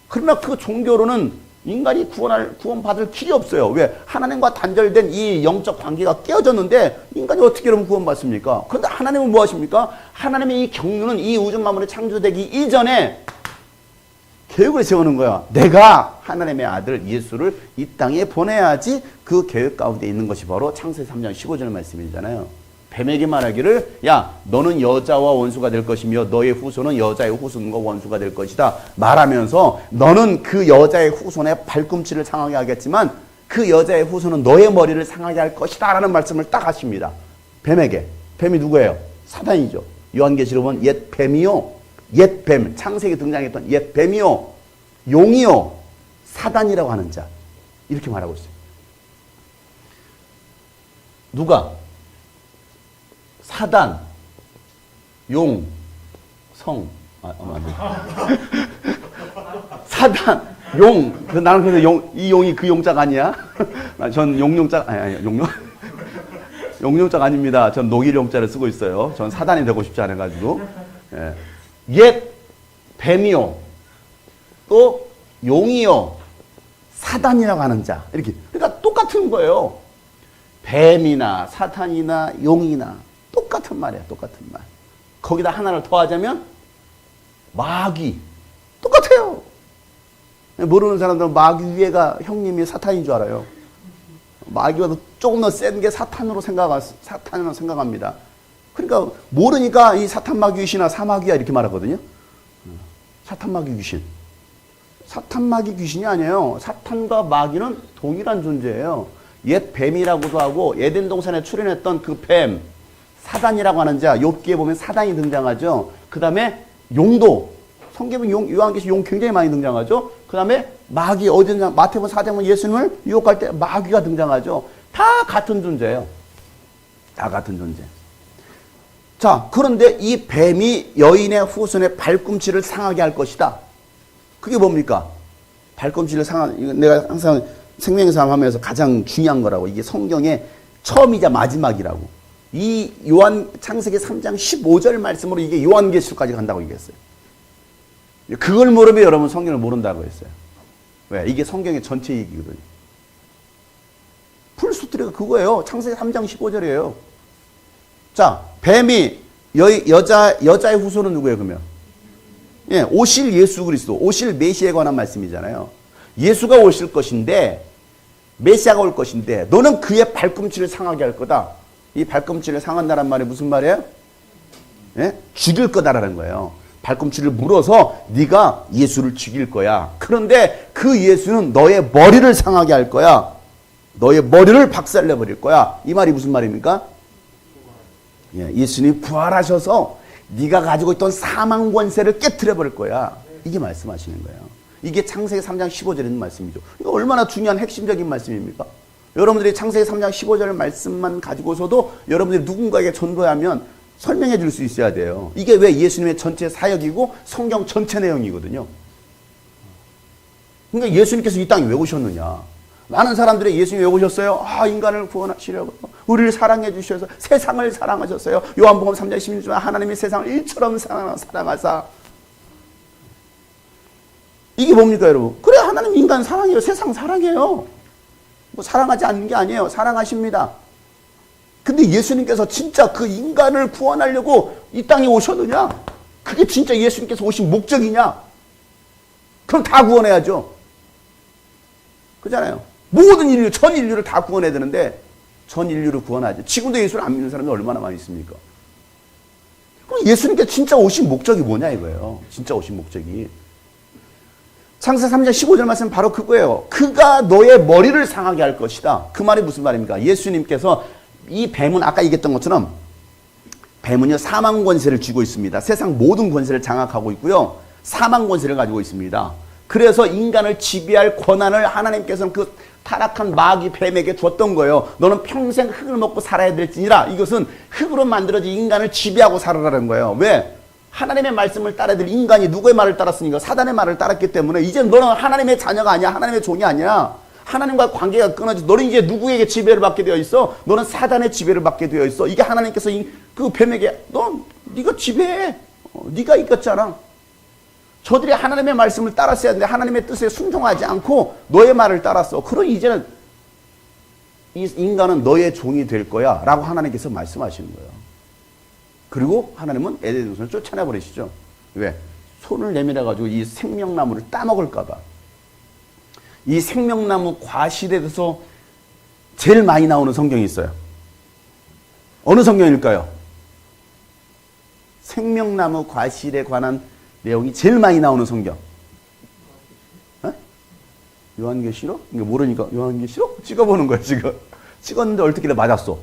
그러나 그 종교로는 인간이 구원받을 길이 없어요. 왜? 하나님과 단절된 이 영적 관계가 깨어졌는데 인간이 어떻게 그러면 구원받습니까? 그런데 하나님은 뭐 하십니까? 하나님의 이 경륜은 이 우주 만물이 창조되기 이전에 계획을 세우는 거야. 내가 하나님의 아들 예수를 이 땅에 보내야지. 그 계획 가운데 있는 것이 바로 창세기 3장 15절 말씀이잖아요. 뱀에게 말하기를 야, 너는 여자와 원수가 될 것이며 너의 후손은 여자의 후손과 원수가 될 것이다 말하면서 너는 그 여자의 후손의 발꿈치를 상하게 하겠지만 그 여자의 후손은 너의 머리를 상하게 할 것이다 라는 말씀을 딱 하십니다. 뱀에게. 뱀이 누구예요? 사단이죠. 요한계시록 보면 옛 뱀이요, 옛 뱀, 창세기 등장했던 옛 뱀이요, 용이요, 사단이라고 하는 자. 이렇게 말하고 있어요. 누가? 사단, 용, 성, 사단, 용. 나는 그래서 이 용이 그 용자가 아니야? 전 용용자, 아니, 용용자가 아닙니다. 전 녹일 용자를 쓰고 있어요. 전 사단이 되고 싶지 않아가지고. 예. 옛 뱀이요, 또 용이요, 사단이라고 하는 자. 이렇게. 그러니까 똑같은 거예요. 뱀이나 사탄이나 용이나 똑같은 말이야. 똑같은 말. 거기다 하나를 더하자면 마귀. 똑같아요. 모르는 사람들은 마귀 위에가 형님이 사탄인 줄 알아요. 마귀가 조금 더 센 게 사탄으로 생각합니다. 그러니까 모르니까 이 사탄 마귀 귀신아 사마귀야 이렇게 말하거든요. 사탄 마귀 귀신. 사탄 마귀 귀신이 아니에요. 사탄과 마귀는 동일한 존재예요. 옛 뱀이라고도 하고 에덴 동산에 출현했던 그 뱀, 사단이라고 하는 자, 욥기에 보면 사단이 등장하죠. 그 다음에 용도, 성경은 요한계시 용 굉장히 많이 등장하죠. 그 다음에 마귀, 어디 등장, 마태복음 4장은 예수님을 유혹할 때 마귀가 등장하죠. 다 같은 존재예요. 다 같은 존재. 자, 그런데 이 뱀이 여인의 후손의 발꿈치를 상하게 할 것이다. 그게 뭡니까? 발꿈치를 내가 항상 생명의 삶 하면서 가장 중요한 거라고. 이게 성경의 처음이자 마지막이라고. 이 창세기 3장 15절 말씀으로 이게 요한계시록까지 간다고 얘기했어요. 그걸 모르면 여러분 성경을 모른다고 했어요. 왜? 이게 성경의 전체 얘기거든요. 풀스토리가 그거예요. 창세기 3장 15절이에요. 자, 뱀이 여자의 후손은 누구예요, 그러면? 예, 오실 예수 그리스도, 오실 메시아에 관한 말씀이잖아요. 예수가 오실 것인데, 메시아가 올 것인데, 너는 그의 발꿈치를 상하게 할 거다. 이 발꿈치를 상한다는 말이 무슨 말이에요? 예? 죽일 거다라는 거예요. 발꿈치를 물어서 네가 예수를 죽일 거야. 그런데 그 예수는 너의 머리를 상하게 할 거야. 너의 머리를 박살내버릴 거야. 이 말이 무슨 말입니까? 예, 예수님이 부활하셔서 네가 가지고 있던 사망 권세를 깨트려버릴 거야. 이게 말씀하시는 거예요. 이게 창세기 3장 15절에 있는 말씀이죠. 이거 얼마나 중요한 핵심적인 말씀입니까? 여러분들이 창세기 3장 15절 말씀만 가지고서도 여러분들이 누군가에게 전도하면 설명해 줄 수 있어야 돼요. 이게 왜 예수님의 전체 사역이고 성경 전체 내용이거든요. 그러니까 예수님께서 이 땅에 왜 오셨느냐. 많은 사람들이 예수님이 왜 오셨어요? 인간을 구원하시려고. 우리를 사랑해 주셔서 세상을 사랑하셨어요. 요한복음 3장 16절 하나님이 세상을 일처럼 사랑하사. 이게 뭡니까 여러분? 그래 하나님 인간 사랑해요. 세상 사랑해요. 뭐 사랑하지 않는 게 아니에요. 사랑하십니다. 근데 예수님께서 진짜 그 인간을 구원하려고 이 땅에 오셨느냐? 그게 진짜 예수님께서 오신 목적이냐? 그럼 다 구원해야죠. 그잖아요. 모든 인류, 전 인류를 다 구원해야 되는데 전 인류를 구원하죠. 지금도 예수를 안 믿는 사람이 얼마나 많이 있습니까? 그럼 예수님께서 진짜 오신 목적이 뭐냐 이거예요. 진짜 오신 목적이. 창세기 3장 15절 말씀 바로 그거예요. 그가 너의 머리를 상하게 할 것이다. 그 말이 무슨 말입니까? 예수님께서 이 뱀은 아까 얘기했던 것처럼 뱀은요 사망 권세를 쥐고 있습니다. 세상 모든 권세를 장악하고 있고요. 사망 권세를 가지고 있습니다. 그래서 인간을 지배할 권한을 하나님께서는 그 타락한 마귀 뱀에게 줬던 거예요. 너는 평생 흙을 먹고 살아야 될지니라. 이것은 흙으로 만들어진 인간을 지배하고 살아라는 거예요. 왜? 하나님의 말씀을 따라야 될 인간이 누구의 말을 따랐으니까? 사단의 말을 따랐기 때문에 이제 너는 하나님의 자녀가 아니야. 하나님의 종이 아니야. 하나님과 관계가 끊어져. 너는 이제 누구에게 지배를 받게 되어 있어? 너는 사단의 지배를 받게 되어 있어. 이게 하나님께서 그 뱀에게 네가 지배해. 네가 이겼잖아. 저들이 하나님의 말씀을 따랐어야 하는데 하나님의 뜻에 순종하지 않고 너의 말을 따랐어. 그럼 이제는 이 인간은 너의 종이 될 거야 라고 하나님께서 말씀하시는 거예요. 그리고 하나님은 에덴 동산을 쫓아내버리시죠. 왜? 손을 내밀어가지고 이 생명나무를 따먹을까 봐. 이 생명나무 과실에 대해서 제일 많이 나오는 성경이 있어요. 어느 성경일까요? 생명나무 과실에 관한 내용이 제일 많이 나오는 성경. 요한계시록? 이거 모르니까 요한계시록? 찍어보는 거야 지금. 찍었는데 얼핏길래 맞았어.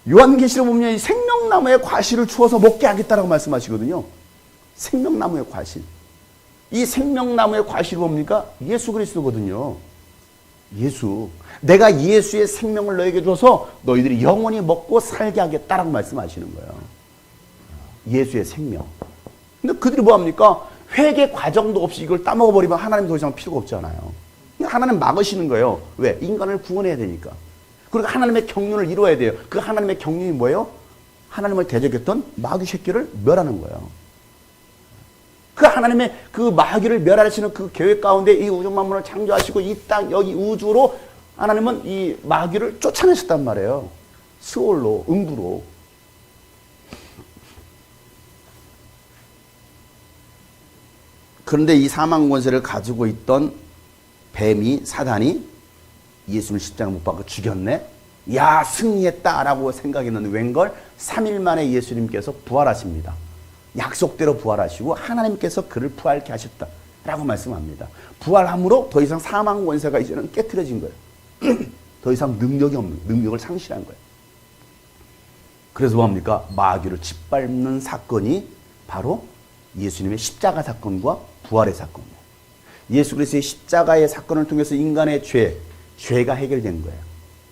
요한계시록 보면 이 생명나무의 과실을 주어서 먹게 하겠다라고 말씀하시거든요. 생명나무의 과실. 이 생명나무의 과실이 뭡니까? 예수 그리스도거든요. 예수. 내가 예수의 생명을 너에게 줘서 너희들이 영원히 먹고 살게 하겠다라고 말씀하시는 거예요. 예수의 생명. 근데 그들이 뭐합니까? 회개 과정도 없이 이걸 따먹어버리면 하나님 더 이상 필요가 없잖아요. 하나님 막으시는 거예요. 왜? 인간을 구원해야 되니까. 그리고 하나님의 경륜을 이루어야 돼요. 그 하나님의 경륜이 뭐예요? 하나님을 대적했던 마귀 새끼를 멸하는 거예요. 그 하나님의 그 마귀를 멸하시는 그 계획 가운데 이 우주 만물을 창조하시고 이 땅 여기 우주로 하나님은 이 마귀를 쫓아내셨단 말이에요. 스올로, 음부로. 그런데 이 사망 권세를 가지고 있던 뱀이 사단이 예수를 십자가 못 박고 죽였네. 야, 승리했다라고 생각했는데 웬걸 3일 만에 예수님께서 부활하십니다. 약속대로 부활하시고 하나님께서 그를 부활케 하셨다라고 말씀합니다. 부활함으로 더 이상 사망 권세가 이제는 깨트려진 거예요. 더 이상 능력이 없는, 능력을 상실한 거예요. 그래서 뭡니까? 마귀를 짓밟는 사건이 바로 예수님의 십자가 사건과 부활의 사건이에요. 예수 그리스도의 십자가의 사건을 통해서 인간의 죄가 해결된 거예요.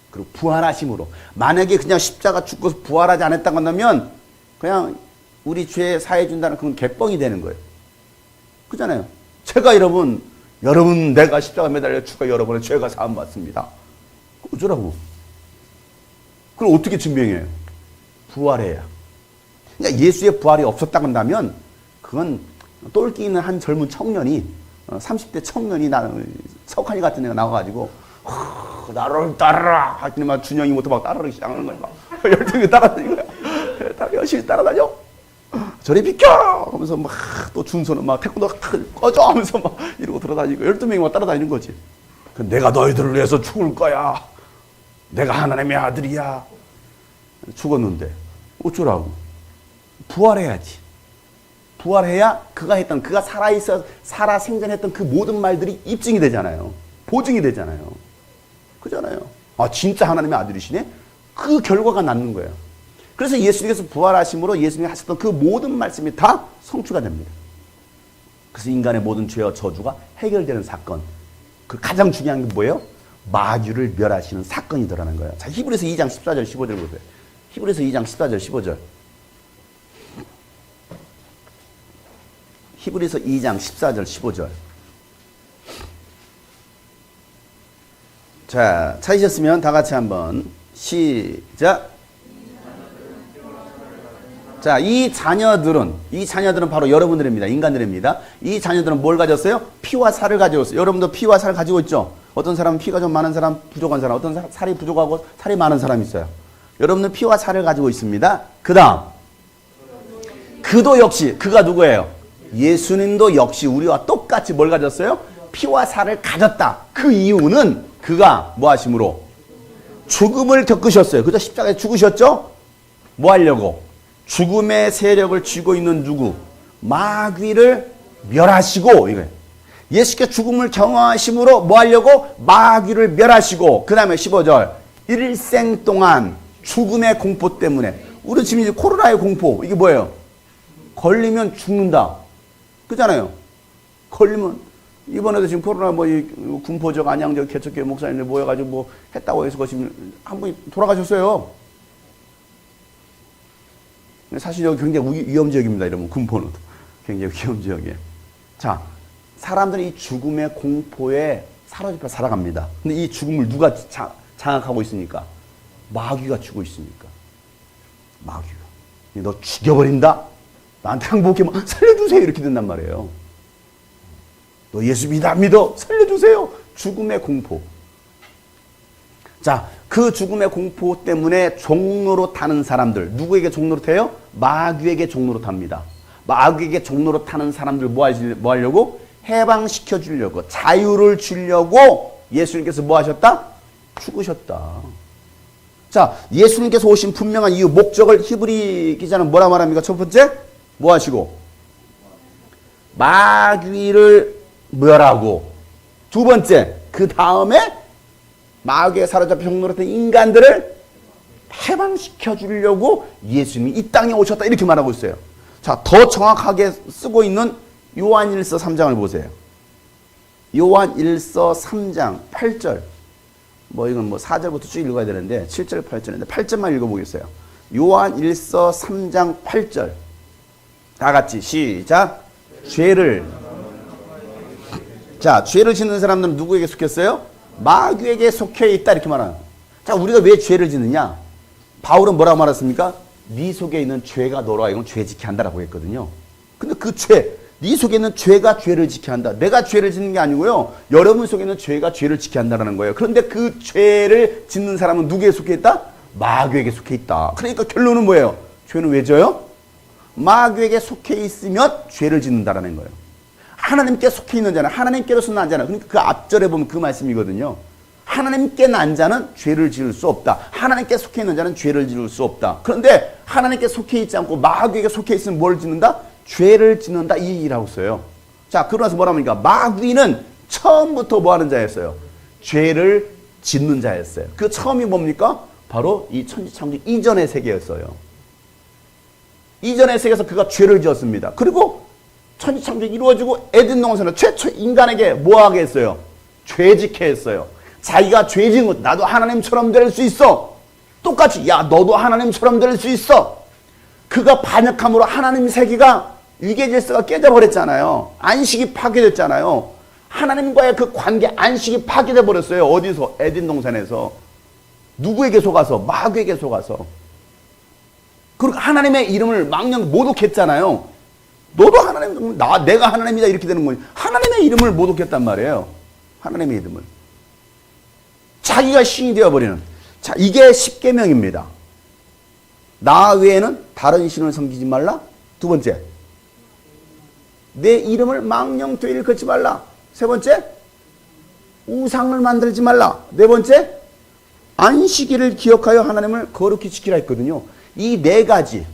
그리고 부활하심으로, 만약에 그냥 십자가 죽고서 부활하지 않았다고 한다면 그냥 우리 죄 사해 준다는 그건 개뻥이 되는 거예요. 그잖아요. 제가 여러분 내가 십자가 매달려 죽어 여러분의 죄가 사함 받습니다. 어쩌라고? 그럼 어떻게 증명해요? 부활해야. 그러니까 예수의 부활이 없었다고 한다면 그건 똘끼 있는 한 젊은 청년이 30대 청년이 석한이 같은 애가 나와가지고 나를 따르라 하더니만 준영이 부터 막 따르기 시작하는 거야. 열등히 따라다니는 거야. 열심히 따라다녀. 저리 비켜! 하면서 막 또 준서는 막 태권도 꺼져! 하면서 막 이러고 돌아다니고 12명이 막 따라다니는 거지. 내가 너희들을 위해서 죽을 거야. 내가 하나님의 아들이야. 죽었는데 어쩌라고? 부활해야지. 부활해야 그가 살아 생전했던 그 모든 말들이 입증이 되잖아요. 보증이 되잖아요. 그잖아요. 아, 진짜 하나님의 아들이시네? 그 결과가 낫는 거예요. 그래서 예수님께서 부활하심으로 예수님이 하셨던 그 모든 말씀이 다 성취가 됩니다. 그래서 인간의 모든 죄와 저주가 해결되는 사건. 그 가장 중요한 게 뭐예요? 마귀를 멸하시는 사건이더라는 거예요. 자, 히브리서 2장 14절 15절 보세요. 히브리서 2장 14절 15절. 히브리서 2장 14절 15절. 자, 찾으셨으면 다 같이 한번 시작. 자, 이 자녀들은 바로 여러분들입니다. 인간들입니다. 이 자녀들은 뭘 가졌어요? 피와 살을 가지고 있어요. 여러분도 피와 살을 가지고 있죠? 어떤 사람은 피가 좀 많은 사람, 부족한 사람, 어떤 사람 살이 부족하고 살이 많은 사람이 있어요. 여러분은 피와 살을 가지고 있습니다. 그 다음, 그도 역시, 그가 누구예요? 예수님도 역시 우리와 똑같이 뭘 가졌어요? 피와 살을 가졌다. 그 이유는 그가 뭐 하심으로? 죽음을 겪으셨어요. 그죠? 십자가에 죽으셨죠? 뭐 하려고? 죽음의 세력을 쥐고 있는 누구? 마귀를 멸하시고, 이거예요. 예수께서 죽음을 경험하심으로 뭐 하려고? 마귀를 멸하시고, 그 다음에 15절. 일생 동안 죽음의 공포 때문에. 우리 지금 이제 코로나의 공포. 이게 뭐예요? 걸리면 죽는다. 그잖아요. 걸리면. 이번에도 지금 코로나 군포적, 안양적, 개척교회 목사님들 모여가지고 뭐 했다고 해서 지금 한 분이 돌아가셨어요. 사실 여기 굉장히 위험 지역입니다. 이러면 군포는 굉장히 위험 지역이에요. 자, 사람들이 이 죽음의 공포에 사로잡혀 살아갑니다. 근데 이 죽음을 누가 장악하고 있으니까? 마귀가 주고 있으니까. 마귀가. 너 죽여버린다? 나한테 항복해 살려주세요. 이렇게 된단 말이에요. 너 예수 믿어. 살려주세요. 죽음의 공포. 자, 그 죽음의 공포 때문에 종로로 타는 사람들. 누구에게 종로로 타요? 마귀에게 종로로 탑니다. 마귀에게 종로로 타는 사람들 뭐 하려고? 해방시켜 주려고. 자유를 주려고 예수님께서 뭐 하셨다? 죽으셨다. 자, 예수님께서 오신 분명한 이유, 목적을 히브리 기자는 뭐라 말합니까? 첫 번째, 뭐 하시고? 마귀를 멸하고. 두 번째, 그 다음에 마귀에 사로잡혀 종로로 인간들을 해방시켜 주려고 예수님이 이 땅에 오셨다. 이렇게 말하고 있어요. 자, 더 정확하게 쓰고 있는 요한일서 3장을 보세요. 요한일서 3장 8절. 이건 4절부터 쭉 읽어야 되는데 7절, 8절인데 8절만 읽어보겠어요. 요한일서 3장 8절. 다 같이 시작. 죄를 짓는 사람들은 누구에게 속했어요? 마귀에게 속해 있다. 이렇게 말하는. 자, 우리가 왜 죄를 짓느냐? 바울은 뭐라고 말했습니까? 네 속에 있는 죄가 너로 하여금 죄 지게 한다라고 했거든요. 근데 그 죄, 네 속에 있는 죄가 죄를 지게 한다. 내가 죄를 짓는 게 아니고요. 여러분 속에 있는 죄가 죄를 지게 한다는 거예요. 그런데 그 죄를 짓는 사람은 누구에 속해 있다? 마귀에게 속해 있다. 그러니까 결론은 뭐예요? 죄는 왜 져요? 마귀에게 속해 있으면 죄를 짓는다라는 거예요. 하나님께 속해 있는 자는 하나님께로서 난 자는, 그러니까 그 앞절에 보면 그 말씀이거든요. 하나님께 난 자는 죄를 지을 수 없다. 하나님께 속해 있는 자는 죄를 지을 수 없다. 그런데 하나님께 속해 있지 않고 마귀에게 속해 있으면 뭘 짓는다? 죄를 짓는다. 이 얘기라고 써요. 자, 그러면서 뭐라 합니까? 마귀는 처음부터 뭐 하는 자였어요? 죄를 짓는 자였어요. 그 처음이 뭡니까? 바로 이 천지창조 이전의 세계였어요. 이전의 세계에서 그가 죄를 지었습니다. 그리고 천지창조가 이루어지고 에덴 동산은 최초 인간에게 뭐하게 했어요? 죄짓게 했어요. 자기가 죄 지은 것, 나도 하나님처럼 될 수 있어. 똑같이 야 너도 하나님처럼 될 수 있어. 그가 반역함으로 하나님 세계가 위계 질서가 깨져버렸잖아요. 안식이 파괴됐잖아요. 하나님과의 그 관계 안식이 파괴돼 버렸어요. 어디서? 에덴 동산에서. 누구에게 속아서? 마귀에게 속아서. 그리고 하나님의 이름을 망령 모독했잖아요. 너도 하나님, 내가 하나님이다 이렇게 되는 거예요. 하나님의 이름을 모독했단 말이에요. 하나님의 이름을. 자기가 신이 되어버리는. 자, 이게 십계명입니다. 나 외에는 다른 신을 섬기지 말라. 두 번째, 내 이름을 망령되이 일컫지 말라. 세 번째, 우상을 만들지 말라. 네 번째, 안식일을 기억하여 하나님을 거룩히 지키라 했거든요. 이 네 가지,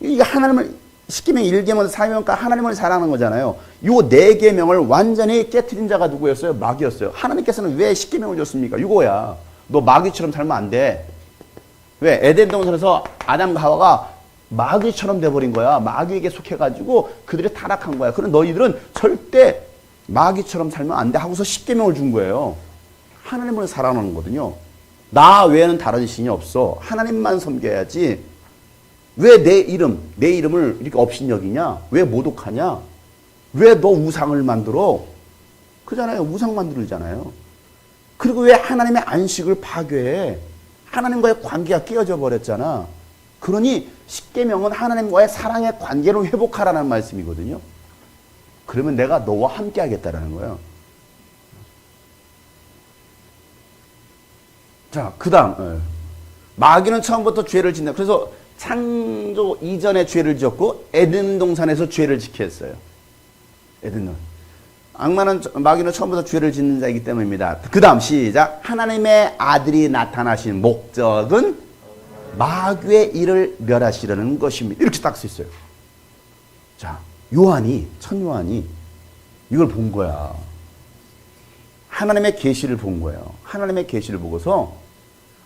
이게 하나님을, 십계명 1계명 4계명까지 하나님을 사랑하는 거잖아요. 요 네 계명을 완전히 깨트린 자가 누구였어요? 마귀였어요. 하나님께서는 왜 십계명을 줬습니까? 이거야. 너 마귀처럼 살면 안 돼. 왜? 에덴 동산에서 아담과 하와가 마귀처럼 돼버린 거야. 마귀에게 속해가지고 그들이 타락한 거야. 그럼 너희들은 절대 마귀처럼 살면 안 돼 하고서 십계명을 준 거예요. 하나님을 사랑하는 거거든요. 나 외에는 다른 신이 없어. 하나님만 섬겨야지. 왜 내 이름을 이렇게 업신여기냐? 왜 모독하냐? 왜 너 우상을 만들어? 그잖아요. 우상 만들잖아요. 그리고 왜 하나님의 안식을 파괴해? 하나님과의 관계가 깨어져 버렸잖아. 그러니 십계명은 하나님과의 사랑의 관계를 회복하라는 말씀이거든요. 그러면 내가 너와 함께 하겠다라는 거예요. 자, 그 다음 마귀는 처음부터 죄를 짓는다. 그래서 창조 이전에 죄를 지었고 에덴 동산에서 죄를 지게 했어요. 에덴 마귀는 처음부터 죄를 짓는 자이기 때문입니다. 그 다음 시작. 하나님의 아들이 나타나신 목적은 마귀의 일을 멸하시려는 것입니다. 이렇게 딱 써 있어요. 자, 천 요한이 이걸 본 거야. 하나님의 계시를 본 거예요. 하나님의 계시를 보고서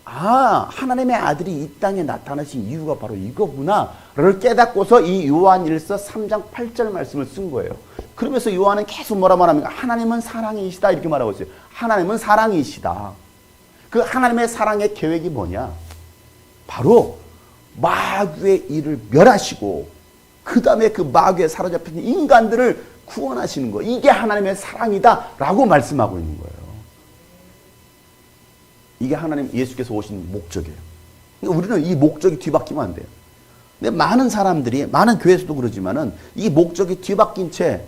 하나님의 아들이 이 땅에 나타나신 이유가 바로 이거구나를 깨닫고서 이 요한일서 3장 8절 말씀을 쓴 거예요. 그러면서 요한은 계속 뭐라 말합니까? 하나님은 사랑이시다 이렇게 말하고 있어요. 하나님은 사랑이시다. 그 하나님의 사랑의 계획이 뭐냐? 바로 마귀의 일을 멸하시고 그 다음에 그 마귀에 사로잡힌 인간들을 구원하시는 거. 이게 하나님의 사랑이다라고 말씀하고 있는 거예요. 이게 하나님 예수께서 오신 목적이에요. 그러니까 우리는 이 목적이 뒤바뀌면 안 돼요. 근데 많은 사람들이 많은 교회에서도 그러지만은 이 목적이 뒤바뀐 채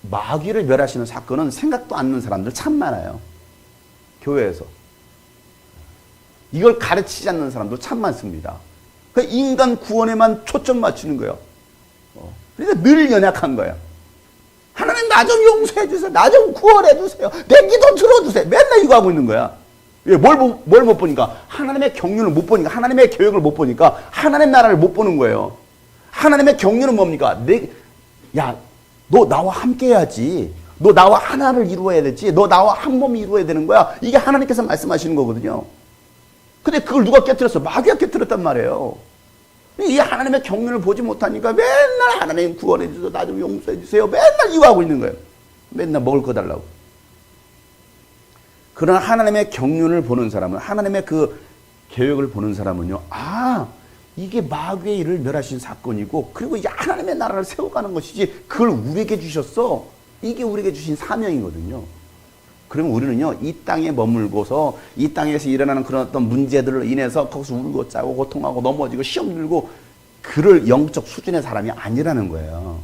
마귀를 멸하시는 사건은 생각도 않는 사람들 참 많아요. 교회에서. 이걸 가르치지 않는 사람도 참 많습니다. 그러니까 인간 구원에만 초점 맞추는 거예요. 그러니까 늘 연약한 거예요. 하나님 나 좀 용서해 주세요. 나 좀 구원해 주세요. 내 기도 들어주세요. 맨날 이거 하고 있는 거야. 뭘 못 보니까? 하나님의 경륜을 못 보니까, 하나님의 계획을 못 보니까, 하나님 나라를 못 보는 거예요. 하나님의 경륜은 뭡니까? 너 나와 함께 해야지. 너 나와 하나를 이루어야 되지. 너 나와 한 몸이 이루어야 되는 거야. 이게 하나님께서 말씀하시는 거거든요. 근데 그걸 누가 깨뜨렸어? 마귀가 깨뜨렸단 말이에요. 이 하나님의 경륜을 보지 못하니까 맨날 하나님 구원해 주세요. 나 좀 용서해 주세요. 맨날 이거 하고 있는 거예요. 맨날 먹을 거 달라고. 그러나 하나님의 경륜을 보는 사람은, 하나님의 그 계획을 보는 사람은요, 이게 마귀의 일을 멸하신 사건이고, 그리고 이제 하나님의 나라를 세워가는 것이지, 그걸 우리에게 주셨어. 이게 우리에게 주신 사명이거든요. 그러면 우리는요, 이 땅에 머물고서 이 땅에서 일어나는 그런 어떤 문제들로 인해서 거기서 울고 짜고 고통하고 넘어지고 시험 들고 그럴 영적 수준의 사람이 아니라는 거예요.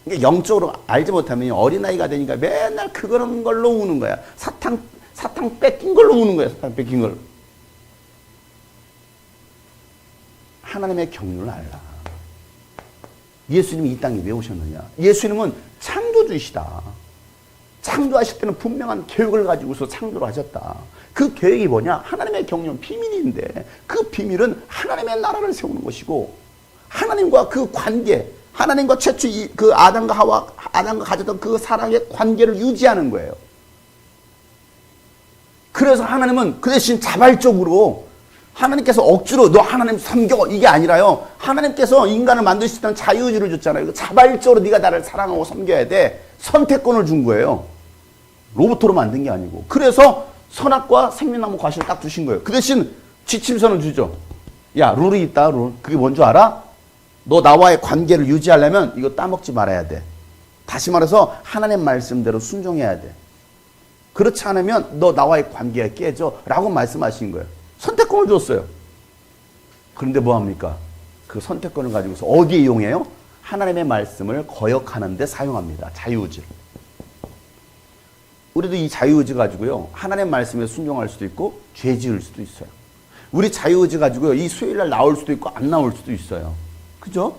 그러니까 영적으로 알지 못하면 어린아이가 되니까 맨날 그런 걸로 우는 거야. 사탕 뺏긴 걸로 우는 거야. 사탕 뺏긴 걸로. 하나님의 경륜을 알라. 예수님이 이 땅에 왜 오셨느냐? 예수님은 창조주이시다. 창조하실 때는 분명한 계획을 가지고서 창조를 하셨다. 그 계획이 뭐냐? 하나님의 경륜 비밀인데 그 비밀은 하나님의 나라를 세우는 것이고 하나님과 그 관계, 하나님과 최초 그 아담과 가졌던 그 사랑의 관계를 유지하는 거예요. 그래서 하나님은 그 대신 자발적으로 하나님께서 억지로 너 하나님 섬겨 이게 아니라요. 하나님께서 인간을 만드실 때는 자유의지를 줬잖아요. 자발적으로 네가 나를 사랑하고 섬겨야 돼. 선택권을 준 거예요. 로봇으로 만든 게 아니고. 그래서 선악과 생명나무 과실을 딱 주신 거예요. 그 대신 지침서는 주죠. 야, 룰이 있다. 룰. 그게 뭔 줄 알아? 너 나와의 관계를 유지하려면 이거 따먹지 말아야 돼. 다시 말해서 하나님 말씀대로 순종해야 돼. 그렇지 않으면 너 나와의 관계가 깨져 라고 말씀하신 거예요. 선택권을 줬어요. 그런데 뭐합니까? 그 선택권을 가지고서 어디에 이용해요? 하나님의 말씀을 거역하는 데 사용합니다. 자유의지를. 우리도 이 자유의지 가지고요. 하나님의 말씀에 순종할 수도 있고 죄 지을 수도 있어요. 우리 자유의지 가지고요. 이 수요일날 나올 수도 있고 안 나올 수도 있어요. 그죠?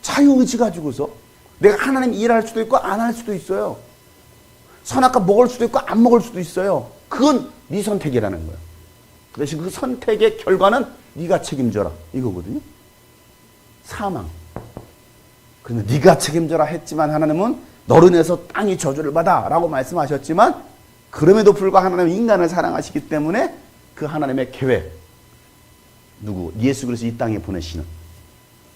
자유의지 가지고서 내가 하나님 일할 수도 있고 안 할 수도 있어요. 선악과 먹을 수도 있고 안 먹을 수도 있어요. 그건 네 선택이라는 거예요. 그 대신 그 선택의 결과는 네가 책임져라 이거거든요. 사망. 그런데 네가 책임져라 했지만 하나님은 너로 인해서 땅이 저주를 받아 라고 말씀하셨지만 그럼에도 불구하고 하나님은 인간을 사랑하시기 때문에 그 하나님의 계획 누구? 예수 그리스도 이 땅에 보내시는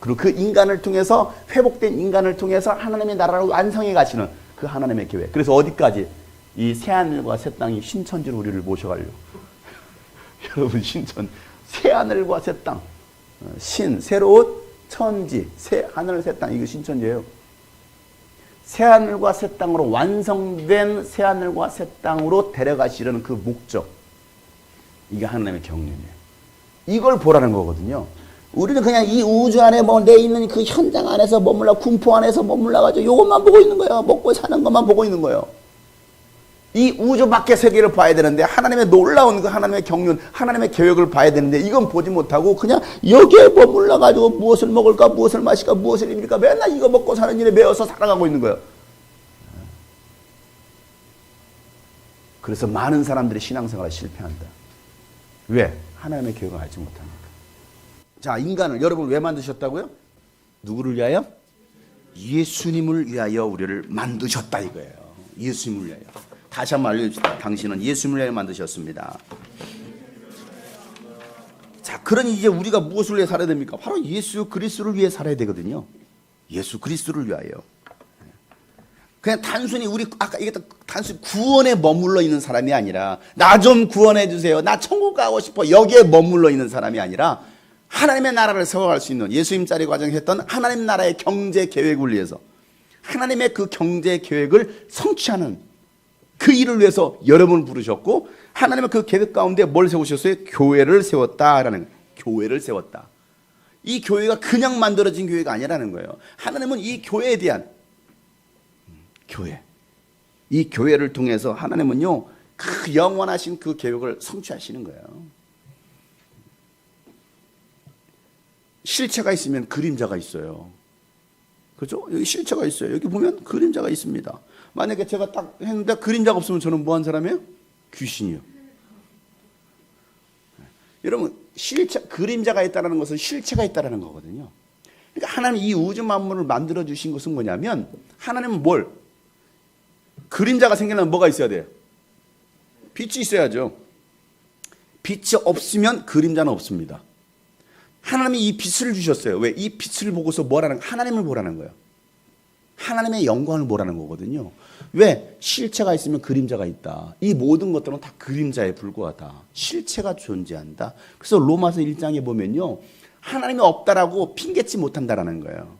그리고 그 인간을 통해서 회복된 인간을 통해서 하나님의 나라를 완성해 가시는 그 하나님의 계획. 그래서 어디까지? 이 새하늘과 새 땅이 신천지로 우리를 모셔가려고. 여러분 신천 새하늘과 새 땅 신 새로운 천지 새하늘 새 땅 이거 신천지예요. 새하늘과 새 땅으로 완성된 새하늘과 새 땅으로 데려가시려는 그 목적 이게 하나님의 경륜이에요. 이걸 보라는 거거든요. 우리는 그냥 이 우주 안에 뭐 내 있는 그 현장 안에서 머물러 군포 안에서 머물러가지고 이것만 보고 있는 거예요. 먹고 사는 것만 보고 있는 거예요. 이 우주 밖의 세계를 봐야 되는데 하나님의 놀라운 그 하나님의 경륜, 하나님의 계획을 봐야 되는데 이건 보지 못하고 그냥 여기에 머물러가지고 무엇을 먹을까, 무엇을 마실까, 무엇을 입을까 맨날 이거 먹고 사는 일에 매여서 살아가고 있는 거예요. 그래서 많은 사람들이 신앙생활에 실패한다. 왜? 하나님의 계획을 알지 못합니다. 자, 인간을 여러분 왜 만드셨다고요? 누구를 위하여? 예수님을 위하여 우리를 만드셨다 이거예요. 예수님을 위하여. 다시 한번 알려줍시다. 당신은 예수님을 위하여 만드셨습니다. 자, 그러니 이제 우리가 무엇을 위해 살아야 됩니까? 바로 예수 그리스도를 위해 살아야 되거든요. 예수 그리스도를 위하여. 그냥 단순히 우리 아까 얘기했던 단순히 구원에 머물러 있는 사람이 아니라 나 좀 구원해 주세요. 나 천국 가고 싶어. 여기에 머물러 있는 사람이 아니라 하나님의 나라를 세워갈 수 있는 예수님 자리 과정에 했던 하나님 나라의 경제 계획을 위해서 하나님의 그 경제 계획을 성취하는 그 일을 위해서 여러분을 부르셨고 하나님의 그 계획 가운데 뭘 세우셨어요? 교회를 세웠다라는 거예요. 교회를 세웠다. 이 교회가 그냥 만들어진 교회가 아니라는 거예요. 하나님은 이 교회에 대한 교회, 이 교회를 통해서 하나님은요 그 영원하신 그 계획을 성취하시는 거예요. 실체가 있으면 그림자가 있어요. 그렇죠? 여기 실체가 있어요. 여기 보면 그림자가 있습니다. 만약에 제가 딱 했는데 그림자가 없으면 저는 뭐 한 사람이에요? 귀신이요. 여러분 실체, 그림자가 있다는 것은 실체가 있다는 거거든요. 그러니까 하나님 이 우주 만물을 만들어 주신 것은 뭐냐면 하나님은 뭘? 그림자가 생기려면 뭐가 있어야 돼요? 빛이 있어야죠. 빛이 없으면 그림자는 없습니다. 하나님이 이 빛을 주셨어요. 왜? 이 빛을 보고서 뭐라는 하나님을 보라는 거예요. 하나님의 영광을 보라는 거거든요. 왜? 실체가 있으면 그림자가 있다. 이 모든 것들은 다 그림자에 불과하다. 실체가 존재한다. 그래서 로마서 1장에 보면요. 하나님이 없다라고 핑계치 못한다라는 거예요.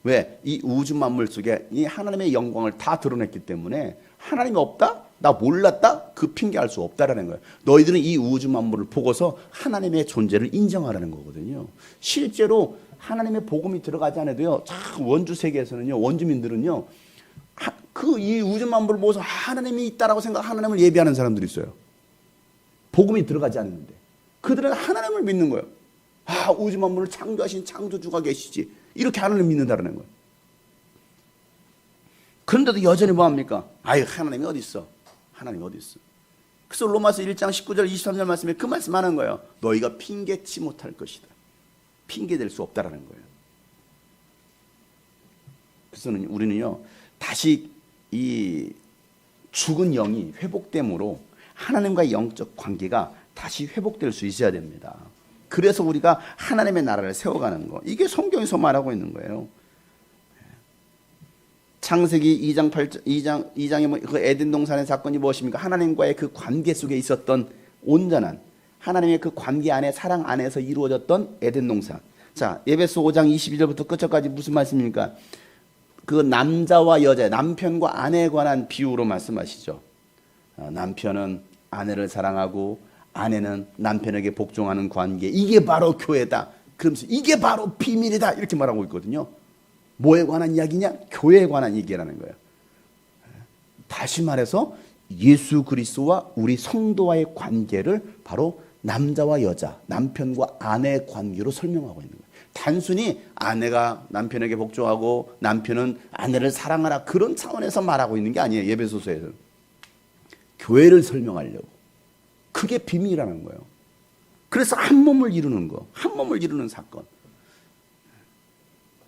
왜? 이 우주 만물 속에 이 하나님의 영광을 다 드러냈기 때문에 하나님이 없다? 나 몰랐다? 그 핑계할 수 없다라는 거예요. 너희들은 이 우주 만물을 보고서 하나님의 존재를 인정하라는 거거든요. 실제로 하나님의 복음이 들어가지 않아도요. 원주 세계에서는요. 원주민들은요. 그 이 우주 만물을 보고서 하나님이 있다라고 생각 하나님을 예배하는 사람들이 있어요. 복음이 들어가지 않는데. 그들은 하나님을 믿는 거예요. 우주 만물을 창조하신 창조주가 계시지. 이렇게 하나님을 믿는다라는 거예요. 그런데도 여전히 뭐합니까? 하나님이 어디 있어? 하나님이 어디 있어? 그래서 로마서 1장 19절 23절 말씀에 그 말씀하는 거예요. 너희가 핑계치 못할 것이다. 핑계댈 수 없다라는 거예요. 그래서 우리는요. 다시 이 죽은 영이 회복됨으로 하나님과의 영적 관계가 다시 회복될 수 있어야 됩니다. 그래서 우리가 하나님의 나라를 세워가는 거. 이게 성경에서 말하고 있는 거예요. 창세기 2장의 그 에덴 동산의 사건이 무엇입니까? 하나님과의 그 관계 속에 있었던 온전한 하나님의 그 관계 안에 사랑 안에서 이루어졌던 에덴 동산. 자, 에베소 5장 22절부터 끝까지 무슨 말씀입니까? 그 남자와 여자, 남편과 아내에 관한 비유로 말씀하시죠. 남편은 아내를 사랑하고 아내는 남편에게 복종하는 관계. 이게 바로 교회다. 그러면서 이게 바로 비밀이다. 이렇게 말하고 있거든요. 뭐에 관한 이야기냐? 교회에 관한 얘기라는 거예요. 다시 말해서 예수 그리스도와 우리 성도와의 관계를 바로 남자와 여자, 남편과 아내의 관계로 설명하고 있는 거예요. 단순히 아내가 남편에게 복종하고 남편은 아내를 사랑하라 그런 차원에서 말하고 있는 게 아니에요. 에베소서에서는. 교회를 설명하려고. 그게 비밀이라는 거예요. 그래서 한 몸을 이루는 거, 한 몸을 이루는 사건.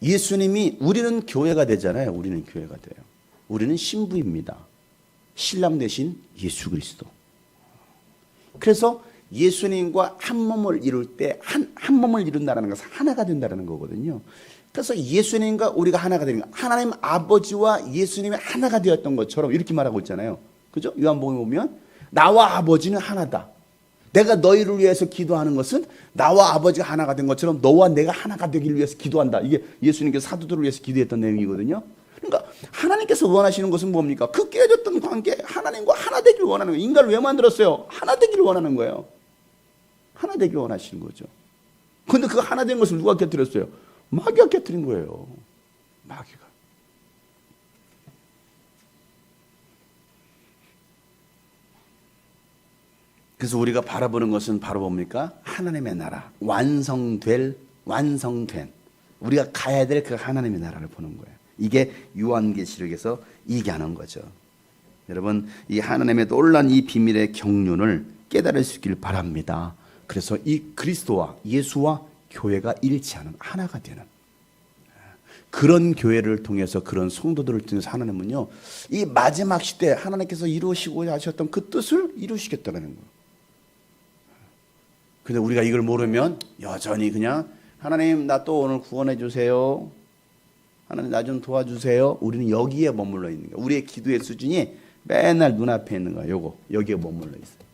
예수님이 우리는 교회가 되잖아요. 우리는 교회가 돼요. 우리는 신부입니다. 신랑 대신 예수 그리스도. 그래서 예수님과 한 몸을 이룰 때 한 몸을 이룬다는 것은 하나가 된다는 거거든요. 그래서 예수님과 우리가 하나가 되는 거. 하나님 아버지와 예수님이 하나가 되었던 것처럼 이렇게 말하고 있잖아요. 그죠? 요한복음에 보면 나와 아버지는 하나다. 내가 너희를 위해서 기도하는 것은 나와 아버지가 하나가 된 것처럼 너와 내가 하나가 되기를 위해서 기도한다. 이게 예수님께서 사도들을 위해서 기도했던 내용이거든요. 그러니까 하나님께서 원하시는 것은 뭡니까? 그 깨졌던 관계, 하나님과 하나 되기를 원하는 거예요. 인간을 왜 만들었어요? 하나 되기를 원하는 거예요. 하나 되기를 원하시는 거죠. 그런데 그 하나 된 것을 누가 깨뜨렸어요? 마귀가 깨뜨린 거예요. 마귀가. 그래서 우리가 바라보는 것은 바로 뭡니까? 하나님의 나라. 완성된 우리가 가야 될 그 하나님의 나라를 보는 거예요. 이게 요한계시록에서 얘기하는 거죠. 여러분, 이 하나님의 놀라운 이 비밀의 경륜을 깨달을 수 있기를 바랍니다. 그래서 이 그리스도와 예수와 교회가 일치하는 하나가 되는 그런 교회를 통해서 그런 성도들을 통해서 하나님은요, 이 마지막 시대에 하나님께서 이루시고자 하셨던 그 뜻을 이루시겠다는 거예요. 근데 우리가 이걸 모르면 여전히 그냥 하나님 나 또 오늘 구원해 주세요. 하나님 나 좀 도와주세요. 우리는 여기에 머물러 있는 거예요. 우리의 기도의 수준이 맨날 눈앞에 있는 거예요. 여기에 머물러 있어요.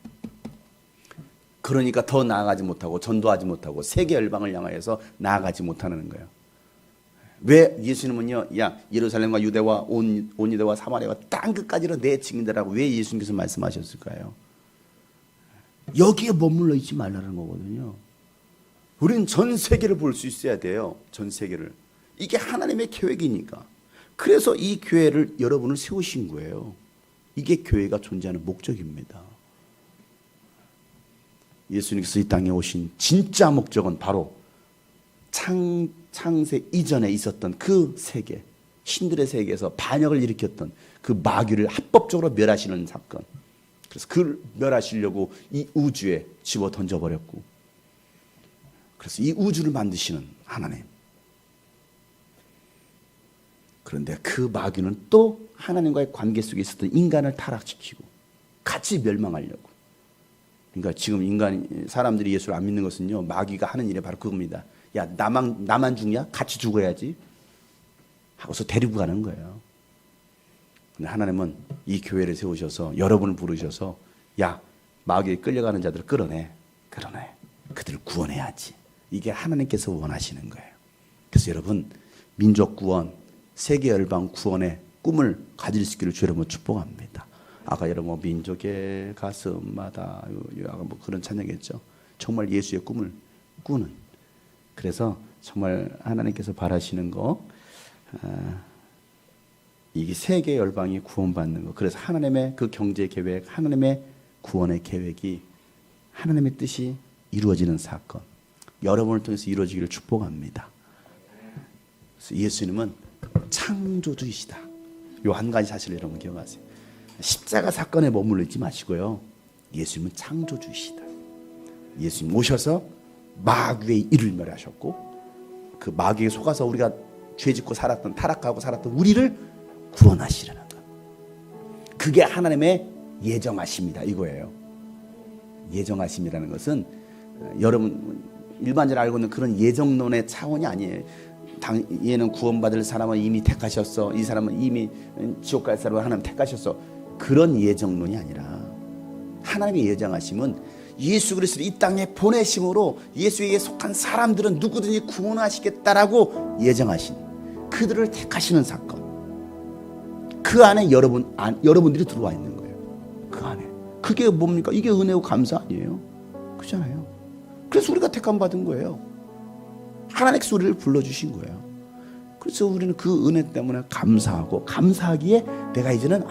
그러니까 더 나아가지 못하고 전도하지 못하고 세계 열방을 향하여서 나아가지 못하는 거예요. 왜 예수님은요, 야 예루살렘과 유대와 온 유대와 사마리아와 땅 끝까지로 내 증인들라고 왜 예수님께서 말씀하셨을까요? 여기에 머물러 있지 말라는 거거든요. 우리는 전 세계를 볼 수 있어야 돼요. 전 세계를. 이게 하나님의 계획이니까. 그래서 이 교회를 여러분을 세우신 거예요. 이게 교회가 존재하는 목적입니다. 예수님께서 이 땅에 오신 진짜 목적은 바로 창세 이전에 있었던 그 세계, 신들의 세계에서 반역을 일으켰던 그 마귀를 합법적으로 멸하시는 사건. 그래서 그를 멸하시려고 이 우주에 집어 던져버렸고, 그래서 이 우주를 만드시는 하나님. 그런데 그 마귀는 또 하나님과의 관계 속에 있었던 인간을 타락시키고 같이 멸망하려고. 그러니까 지금 사람들이 예수를 안 믿는 것은요, 마귀가 하는 일이 바로 그겁니다. 야, 나만 죽냐? 같이 죽어야지. 하고서 데리고 가는 거예요. 근데 하나님은 이 교회를 세우셔서 여러분을 부르셔서 야, 마귀에 끌려가는 자들을 끌어내. 그들을 구원해야지. 이게 하나님께서 원하시는 거예요. 그래서 여러분, 민족 구원, 세계 열방 구원의 꿈을 가질 수 있기를 주 여러분 축복합니다. 아까 여러분 민족의 가슴마다 아까 그런 찬양했죠. 정말 예수의 꿈을 꾸는. 그래서 정말 하나님께서 바라시는 거, 이게 세계 열방이 구원받는 거. 그래서 하나님의 그 경제 계획, 하나님의 구원의 계획이 하나님의 뜻이 이루어지는 사건, 여러분을 통해서 이루어지기를 축복합니다. 그래서 예수님은 창조주이시다. 요 한 가지 사실을 여러분 기억하세요. 십자가 사건에 머물러 있지 마시고요. 예수님은 창조주이시다. 예수님 오셔서 마귀의 일을 멸하셨고, 그 마귀에 속아서 우리가 죄짓고 살았던, 타락하고 살았던 우리를 구원하시려는 것. 그게 하나님의 예정하심이다 이거예요. 예정하심이라는 것은 여러분 일반적으로 알고 있는 그런 예정론의 차원이 아니에요. 얘는 구원받을 사람은 이미 택하셨어. 이 사람은 이미 지옥 갈 사람을 하나님 택하셨어. 그런 예정론이 아니라 하나님의 예정하심은 예수 그리스도를 이 땅에 보내심으로 예수에게 속한 사람들은 누구든지 구원하시겠다라고 예정하신, 그들을 택하시는 사건. 그 안에 여러분들이 들어와 있는 거예요. 그 안에. 그게 뭡니까? 이게 은혜고 감사 아니에요? 그렇잖아요. 그래서 우리가 택함 받은 거예요. 하나님께서 우리를 불러주신 거예요. 그래서 우리는 그 은혜 때문에 감사하고, 감사하기에 내가 이제는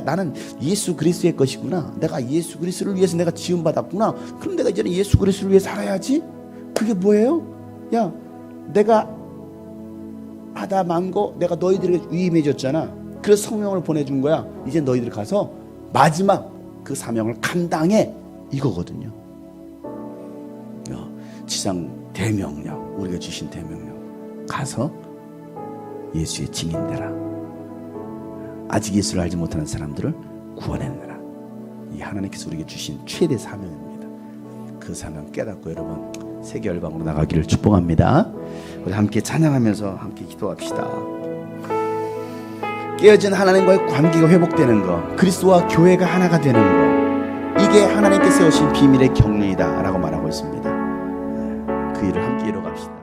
나는 예수 그리스도의 것이구나. 내가 예수 그리스도를 위해서 내가 지음 받았구나. 그럼 내가 이제는 예수 그리스도를 위해 살아야지. 그게 뭐예요? 야, 내가 아담한 거 내가 너희들에게 위임해줬잖아. 그래서 성령을 보내준 거야. 이제 너희들 가서 마지막 그 사명을 감당해, 이거거든요. 지상 대명령, 우리가 주신 대명령, 가서 예수의 증인되라. 아직 예수를 알지 못하는 사람들을 구원해내라. 이 하나님께서 우리에게 주신 최대 사명입니다. 그 사명 깨닫고 여러분 세계 열방으로 나가기를 축복합니다. 우리 함께 찬양하면서 함께 기도합시다. 깨어진 하나님과의 관계가 회복되는 것, 그리스도와 교회가 하나가 되는 것, 이게 하나님께서 오신 비밀의 경륜이다 라고 말하고 있습니다. 그 일을 함께 이뤄갑시다.